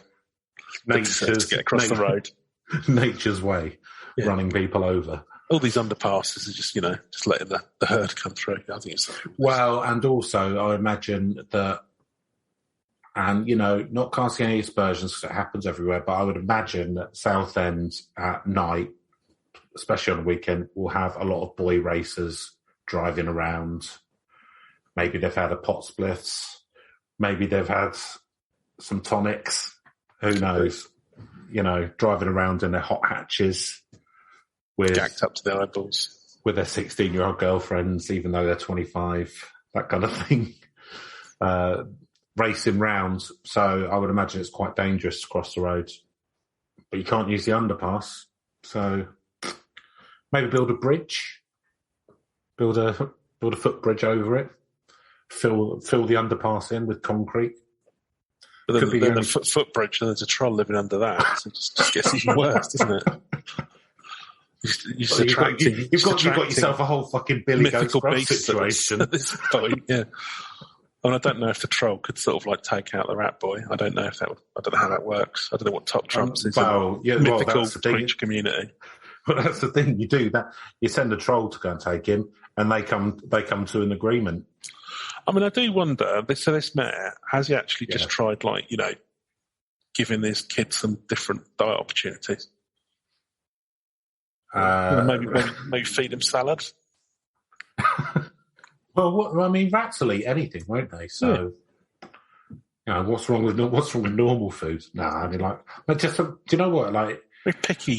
B: get across the road.
A: Nature's way, running people over.
B: All these underpasses are just letting the herd come through. I think it's
A: well, and also I imagine that, and not casting any aspersions because it happens everywhere, but I would imagine that Southend at night, especially on the weekend, will have a lot of boy racers driving around. Maybe they've had a pot spliffs. Maybe they've had some tonics. Who knows? Driving around in their hot hatches.
B: Gacked up to their eyeballs.
A: With their 16-year-old girlfriends, even though they're 25. That kind of thing. Racing rounds. So I would imagine it's quite dangerous to cross the road. But you can't use the underpass. So maybe build a bridge. Build a footbridge over it. Fill the underpass in with concrete.
B: But then the footbridge, and there's a troll living under that. So it just gets even worse, doesn't it?
A: You've got yourself a whole fucking Billy Goat Grubb situation
B: at this point. Yeah. I don't know if the troll could sort of take out the rat boy. I don't know I don't know how that works. I don't know what top trumps is. Mythical creature community.
A: But that's the thing. You do that. You send a troll to go and take him, and they come to an agreement.
B: I mean, I do wonder. So this mayor, has he actually just tried, giving these kids some different diet opportunities? Maybe feed them salad.
A: Well, rats will eat anything, won't they? So, what's wrong with normal food? No, I mean, do you know what?
B: Very picky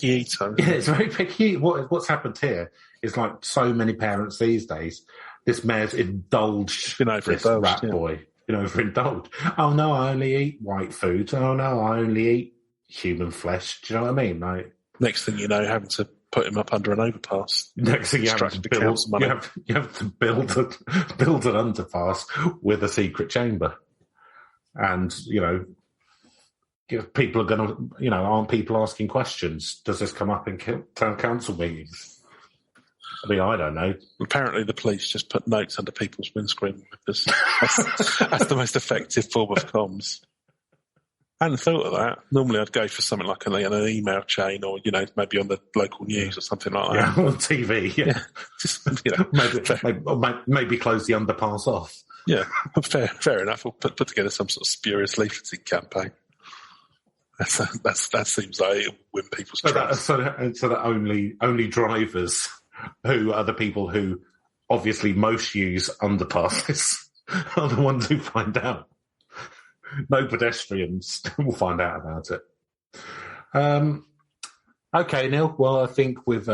B: eater.
A: Yeah, it's very picky. What's happened here is so many parents these days. This mayor's indulged this rat boy. Overindulged. Oh no, I only eat white food. Oh no, I only eat human flesh. Do you know what I mean? Like,
B: next thing you know, having to put him up under an overpass.
A: Next thing you have to build, you have to build an underpass with a secret chamber, and people are going to, aren't people asking questions? Does this come up in town council meetings? I mean, I don't know.
B: Apparently, the police just put notes under people's windscreen because that's the most effective form of comms. I hadn't thought of that. Normally, I'd go for something like an email chain, or maybe on the local news or something like that.
A: Yeah, on TV. Yeah,
B: just
A: maybe close the underpass off.
B: Yeah, fair enough. Or put together some sort of spurious leafleting campaign. That seems like it'll win people's trust.
A: So that only drivers who are the people who obviously most use underpasses are the ones who find out. No pedestrians will find out about it. Okay, Neil. Well, I think we've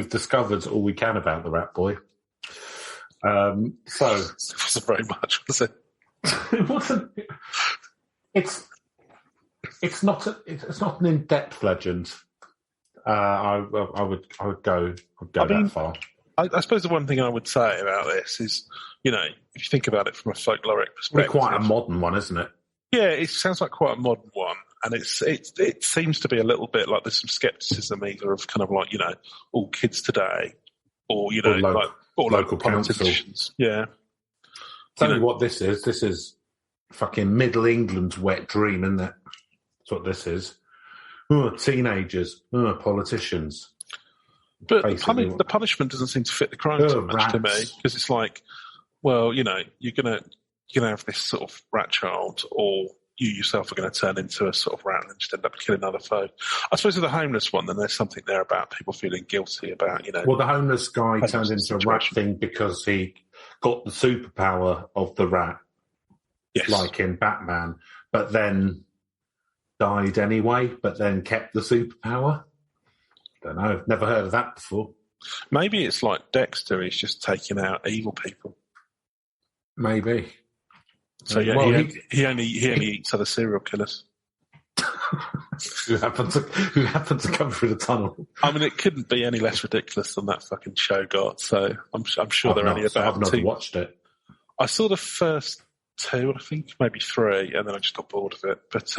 A: discovered all we can about the Rat Boy. So
B: it wasn't very much, was it?
A: It wasn't. It's not an in-depth legend. I would go that far.
B: I suppose the one thing I would say about this is, if you think about it from a folkloric perspective,
A: quite a modern one, isn't it?
B: Yeah, it sounds like quite a modern one, and it seems to be a little bit like there's some scepticism either of kind of like all kids today, or local politicians. Yeah.
A: Tell me what this is. This is fucking Middle England's wet dream, isn't it? That's what this is. Oh, teenagers, politicians.
B: But the punishment doesn't seem to fit the crime so much to me, because it's like, well, you're gonna have this sort of rat child, or you yourself are going to turn into a sort of rat and just end up killing another foe. I suppose with the homeless one, then there's something there about people feeling guilty about,
A: Well, the homeless guy turned into a rat thing because he got the superpower of the rat,
B: yes,
A: like in Batman, but then died anyway, but then kept the superpower. Don't know. Never heard of that before.
B: Maybe it's like Dexter. He's just taking out evil people.
A: Maybe.
B: So yeah, he only eats other serial killers
A: who happen to come through the tunnel.
B: I mean, it couldn't be any less ridiculous than that fucking show got. So I'm sure they're only about.
A: I've not watched it.
B: I saw the first 2, I think, maybe 3, and then I just got bored of it. But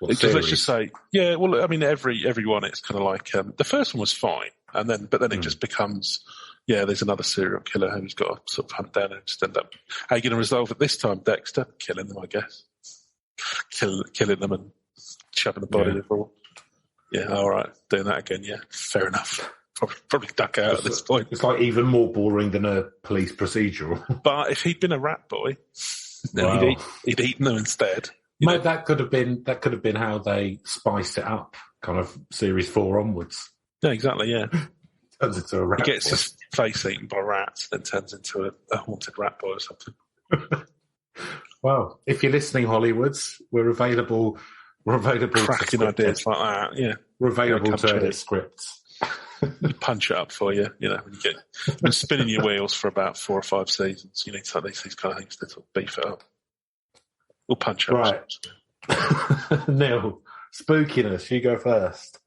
B: let's just say, yeah. Well, I mean, every one, it's kind of like the first one was fine, but then it just becomes, there's another serial killer who's got to sort of hunt down and just end up. How are you going to resolve it this time, Dexter? Killing them, I guess. Killing them and shoving the body overall. Yeah, all right, doing that again. Yeah, fair enough. Probably duck out at this point.
A: It's like even more boring than a police procedural.
B: But if he'd been a rat boy, then he'd eaten them instead.
A: Mate, that could have been how they spiced it up, kind of series 4 onwards.
B: Yeah, exactly. Yeah,
A: turns into a rat.
B: He gets his face eaten by rats, then turns into a haunted rat boy or something.
A: Well, if you're listening, Hollywoods, we're available.
B: Cracking ideas like that. Yeah,
A: we're available to edit scripts.
B: We punch it up for you. When you get spinning your wheels for about 4 or 5 seasons, you need to these kind of things to sort of beef it up. We'll punch it up.
A: Right. Neil, spookiness. You go first.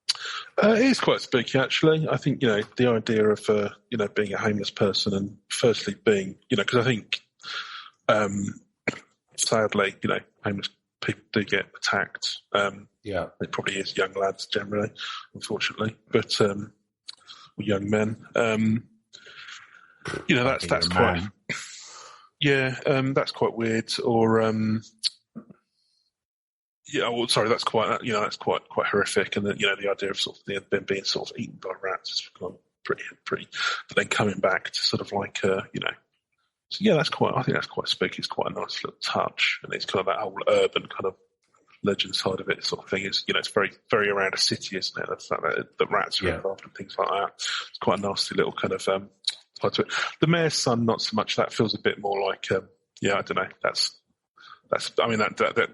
B: It is quite spooky, actually. I think the idea of being a homeless person, and firstly being because I think sadly homeless people do get attacked. It probably is young lads generally, unfortunately, but. Young men, that's quite, that's quite weird. Or, that's quite horrific. And then the idea of sort of them being sort of eaten by rats is pretty. But then coming back to sort of like, I think that's quite spooky. It's quite a nice little touch, and it's kind of that whole urban kind of legend side of it sort of thing is, it's very, very around a city, isn't it? That's the rats are involved and things like that. It's quite a nasty little kind of side to it. The mayor's son, not so much. That feels a bit more like, I don't know. That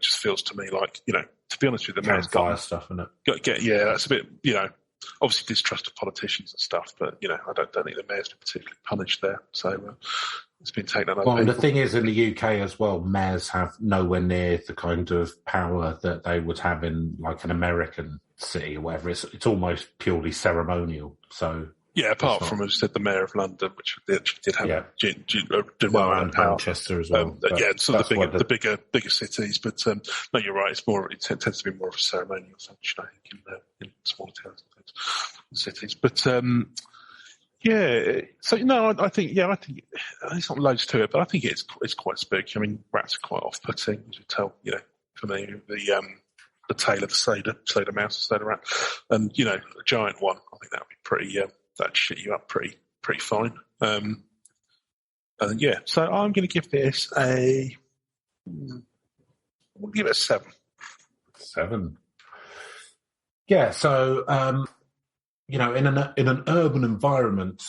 B: just feels to me like, to be honest with you, the mayor's
A: got stuff in it.
B: That's a bit, obviously distrust of politicians and stuff, but I don't think the mayor's been particularly punished there. So It's been taken on other
A: Well,
B: people.
A: the thing is, in the UK as well, mayors have nowhere near the kind of power that they would have in like an American city or whatever. It's almost purely ceremonial. So
B: yeah, apart from, as you said, the Mayor of London, which did have
A: yeah,
B: well,
A: and
B: power.
A: Manchester as well.
B: Yeah, so the bigger cities. But no, you're right. It's more. It tends to be more of a ceremonial function, I think, in smaller towns and things, cities. But yeah, so I think it's not loads to it, but I think it's quite spooky. I mean, rats are quite off-putting, as you tell. For me, the tail of the Seder mouse, Seder rat, and a giant one. I think that would be pretty. That'd shit you up pretty fine. And yeah, so I'm going to give this we'll give it a 7.
A: 7. Yeah. So. In an urban environment,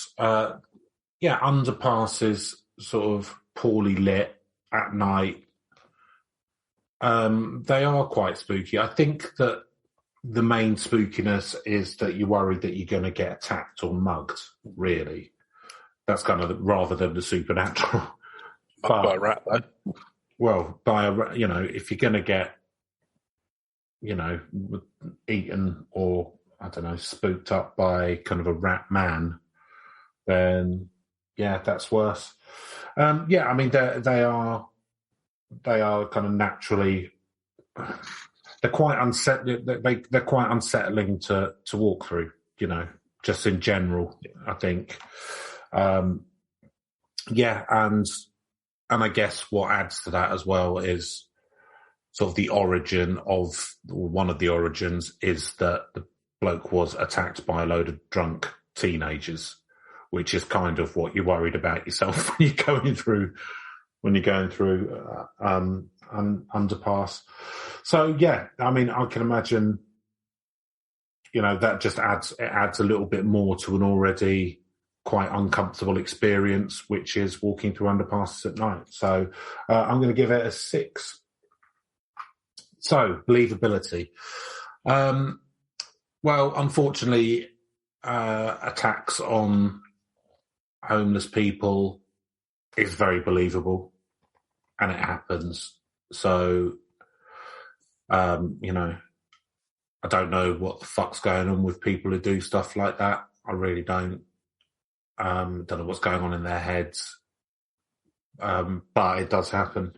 A: underpasses sort of poorly lit at night. They are quite spooky. I think that the main spookiness is that you're worried that you're going to get attacked or mugged. Really, that's kind of rather than the supernatural.
B: Mugged by a rat, though.
A: Well, if you're going to get, eaten or I don't know, spooked up by kind of a rat man, then yeah, that's worse. I mean, they are kind of naturally, they're quite they're quite unsettling to walk through. Just in general, I think. And I guess what adds to that as well is sort of the origin of one of the origins is that the bloke was attacked by a load of drunk teenagers, which is kind of what you're worried about yourself when you're going through an underpass. So yeah, I mean, I can imagine, that just adds a little bit more to an already quite uncomfortable experience, which is walking through underpasses at night. So I'm going to give it a 6. So believability. Well, unfortunately, attacks on homeless people is very believable, and it happens. So, I don't know what the fuck's going on with people who do stuff like that. I really don't. Don't know what's going on in their heads, but it does happen.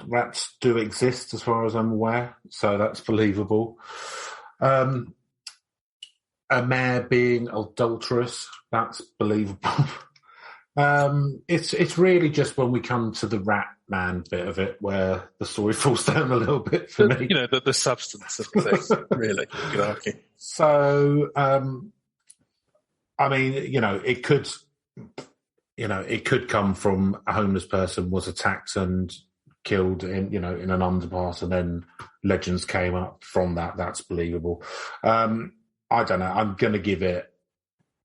A: Rats do exist as far as I'm aware, so that's believable. A mare being adulterous, that's believable. It's really just when we come to the rat man bit of it where the story falls down a little bit for me.
B: The substance of the thing, really. You could argue.
A: So, I mean, it could. It could come from a homeless person was attacked and killed in an underpass, and then legends came up from that. That's believable. I don't know. I'm going to give it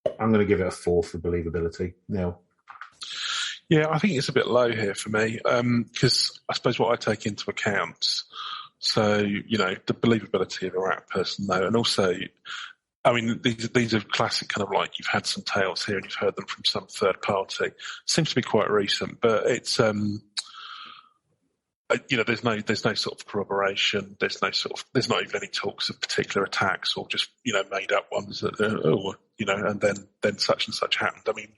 A: a 4 for believability. Neil.
B: Yeah, I think it's a bit low here for me because I suppose what I take into account. So the believability of a rat person, though, and also. I mean, these are classic kind of like you've had some tales here and you've heard them from some third party. Seems to be quite recent, but it's there's no sort of corroboration. There's not even any talks of particular attacks or just made up ones that and then such and such happened. I mean,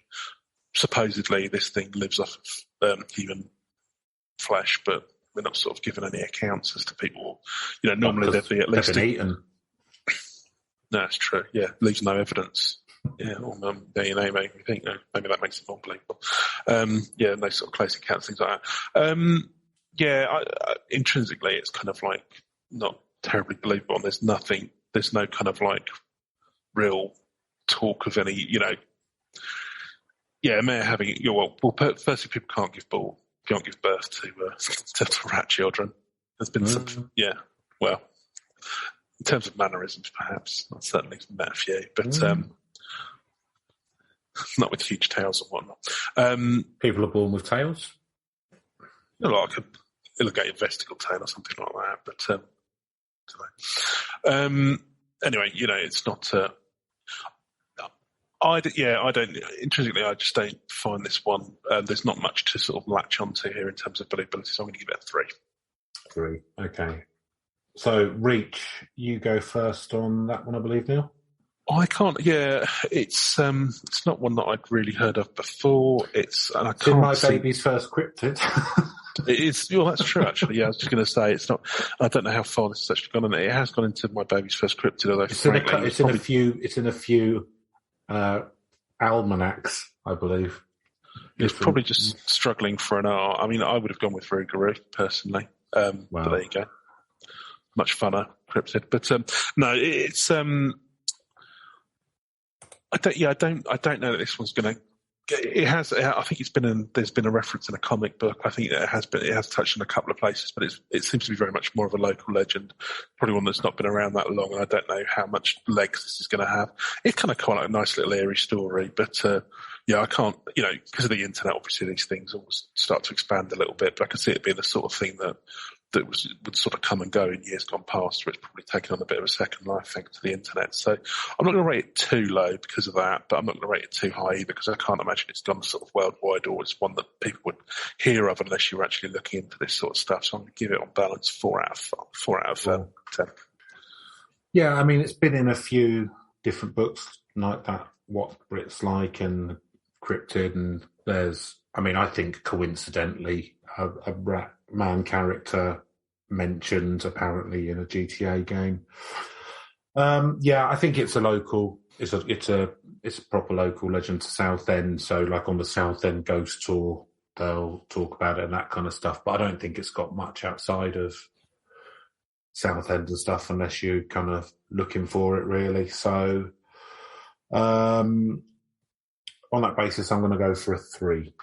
B: supposedly this thing lives off of human flesh, but we're not sort of given any accounts as to people. Normally there'd be at least
A: eaten.
B: No, it's true. Yeah, leaves no evidence. Yeah, or maybe you think maybe that makes it more believable. No sort of close accounts, things like that. Intrinsically, it's kind of like not terribly believable. And there's no kind of like real talk of any, mare having. Firstly, people can't give birth to rat children. There's been some, in terms of mannerisms, perhaps. I've certainly met a few, but not with huge tails and whatnot.
A: People are born with tails?
B: Like an elongated vestigial tail or something like that. But anyway, it's not... I don't. Intrinsically, I just don't find this one. There's not much to sort of latch onto here in terms of believability, so I'm going to give it a 3.
A: 3. Okay. So, Reach, you go first on that one, I believe, Neil.
B: I can't. Yeah, it's not one that I'd really heard of before. It's
A: in my baby's first cryptid.
B: It is. Well, that's true. Actually, yeah. I was just going to say it's not. I don't know how far this has actually gone, and it has gone into my baby's first cryptid. Although, frankly,
A: it's in a few almanacs, I believe.
B: It's probably just struggling for an R. I mean, I would have gone with Rougarou personally. But there you go. Much funner cryptid, but no, it's. I don't know that this one's going to. It has. I think there's been a reference in a comic book. I think it has touched on a couple of places, but it seems to be very much more of a local legend. Probably one that's not been around that long, and I don't know how much legs this is going to have. It's kind of quite like a nice little eerie story, but I can't. Because of the internet, obviously these things always start to expand a little bit. But I can see it being the sort of thing that would sort of come and go in years gone past, where it's probably taken on a bit of a second life thanks to the internet. So I'm not going to rate it too low because of that, but I'm not going to rate it too high either because I can't imagine it's gone sort of worldwide or it's one that people would hear of unless you're actually looking into this sort of stuff. So I'm going to give it on balance 4 out of 10.
A: Yeah, I mean, it's been in a few different books like that, What Brits Like and Cryptid, and I think coincidentally a Ratman character mentioned apparently in a GTA game. I think it's a local. It's a proper local legend to Southend. So like on the Southend Ghost Tour, they'll talk about it and that kind of stuff. But I don't think it's got much outside of Southend and stuff unless you're kind of looking for it really. So on that basis, I'm going to go for a 3.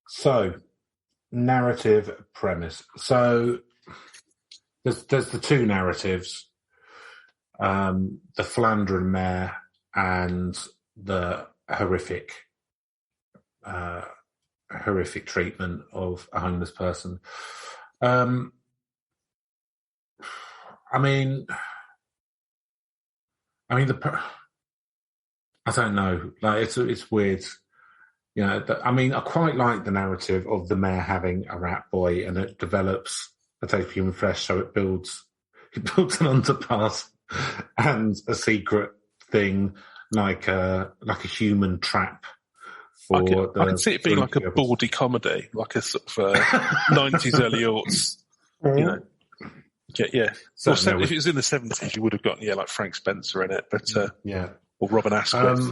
A: So, narrative premise. So, there's the 2 narratives, the Flandrin mare and the horrific treatment of a homeless person. I don't know. Like it's weird. I quite like the narrative of the mare having a rat boy, and it develops a taste of human flesh, so it builds an underpass and a secret thing like a human trap. I
B: can see it being like a bawdy comedy, like a sort of 90s early aughts. Yeah. Well, if it was in the 70s, you would have got like Frank Spencer in it, but or Robin Asquith.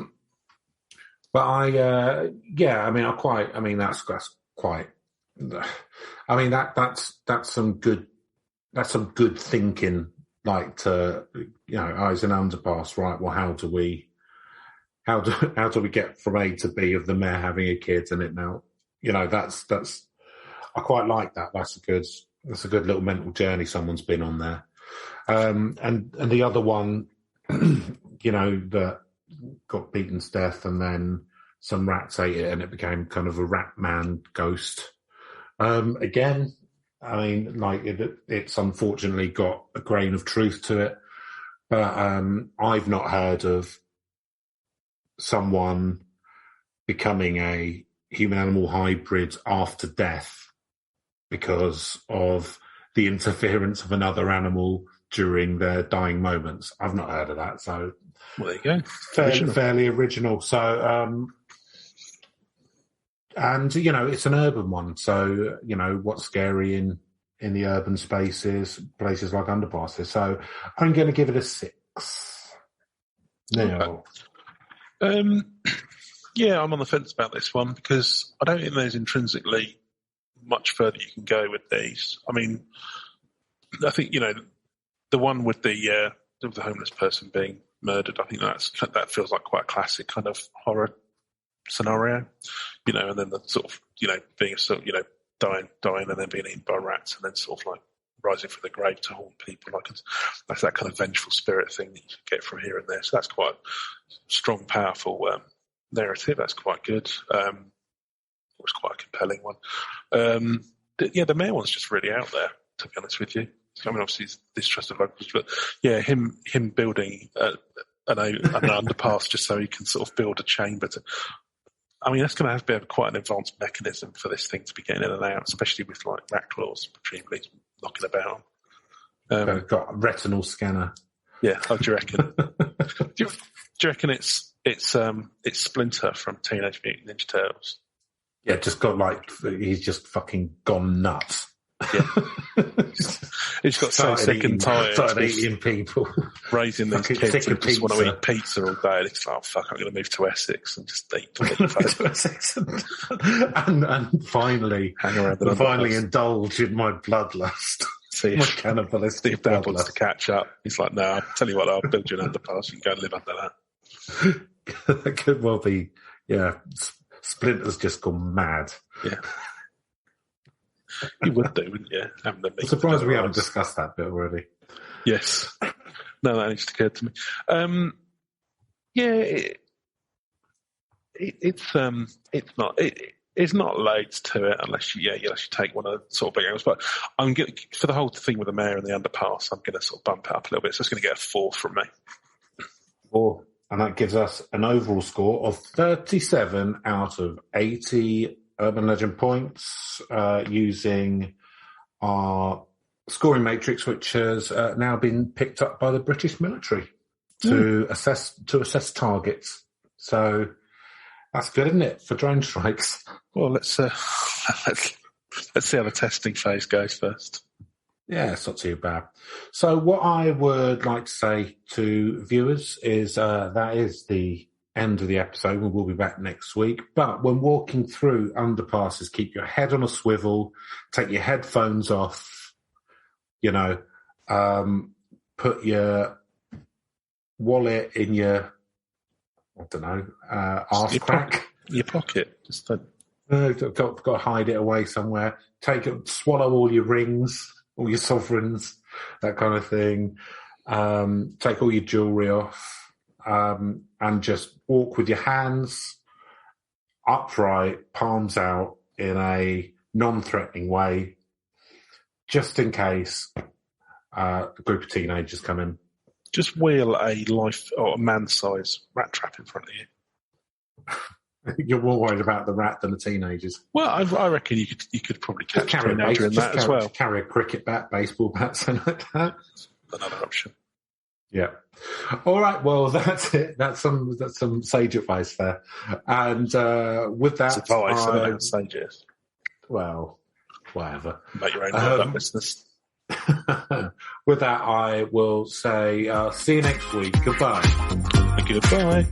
A: That's some good thinking. Like it's an underpass, right? Well, how do we get from A to B of the mayor having a kid and it now? That's I quite like that. That's a good little mental journey someone's been on there. And the other one, that got beaten to death and then some rats ate it and it became kind of a Ratman ghost. Again, it's unfortunately got a grain of truth to it, but I've not heard of someone becoming a human-animal hybrid after death because of the interference of another animal during their dying moments. I've not heard of that, so
B: there you go.
A: Fairly original. So, it's an urban one. So, what's scary in the urban spaces, places like underpasses. So, I'm going to give it a 6. Neil.
B: I'm on the fence about this one because I don't think there's intrinsically much further you can go with these. I mean, I think the one with the homeless person being murdered, I think that feels like quite a classic kind of horror scenario, and then the sort of being dying and then being eaten by rats and then sort of like rising from the grave to haunt people, that's that kind of vengeful spirit thing that you get from here and there. So that's quite a strong, powerful narrative. That's quite good. It was quite a compelling one. The mayor one's just really out there, to be honest with you. I mean, obviously he's distrusted locals, but him building an underpass just so he can sort of build a chamber. That's going to have to be quite an advanced mechanism for this thing to be getting in and out, especially with like rat claws, presumably knocking about.
A: Got a retinal scanner.
B: Yeah, how do you reckon? do you reckon it's Splinter from Teenage Mutant Ninja Turtles?
A: Yeah, just got he's just fucking gone nuts.
B: Yeah. He's got so sick and tired.
A: Started eating people.
B: Raising these kids who just want to eat pizza all day. And it's like, oh, fuck, I'm going to move to Essex and just eat Essex.
A: and finally, indulge in my bloodlust.
B: See
A: my cannibalistic
B: if Dad wants to catch up. He's like, no, I'll tell you what, I'll build you an underpass. You can go and live under that.
A: That could well be, yeah. Splinter's just gone mad.
B: Yeah. You would do, wouldn't you?
A: I'm surprised we haven't discussed that bit already.
B: Yes. No, that just occurred to me. It's not loads to it unless you take one of the sort of big angles. But I'm going for the whole thing with the mayor and the underpass, I'm going to sort of bump it up a little bit. So it's going to get a 4 from me.
A: 4. And that gives us an overall score of 37 out of 80 Urban Legend points using our scoring matrix, which has now been picked up by the British military to assess targets. So that's good, isn't it, for drone strikes?
B: Well, let's see how the testing phase goes first.
A: Yeah, it's not too bad. So what I would like to say to viewers is that is the end of the episode. We will be back next week. But when walking through underpasses, keep your head on a swivel, take your headphones off, put your wallet in your, arse crack.
B: Your pocket. Just
A: got to hide it away somewhere. Swallow all your rings, all your sovereigns, that kind of thing. Take all your jewellery off, and just walk with your hands upright, palms out in a non-threatening way, just in case a group of teenagers come in.
B: Just wheel a man-size rat trap in front of you.
A: You're more worried about the rat than the teenagers.
B: Well, I reckon you could probably catch a teenager in that as well.
A: Carry a cricket bat, baseball bat, something like that.
B: Another option.
A: Yeah. All right. Well, that's it. That's some sage advice there. And with that,
B: it's advice. I don't know what sage is.
A: Well, whatever.
B: Make your own business.
A: With that, I will say see you next week. Goodbye.
B: Goodbye.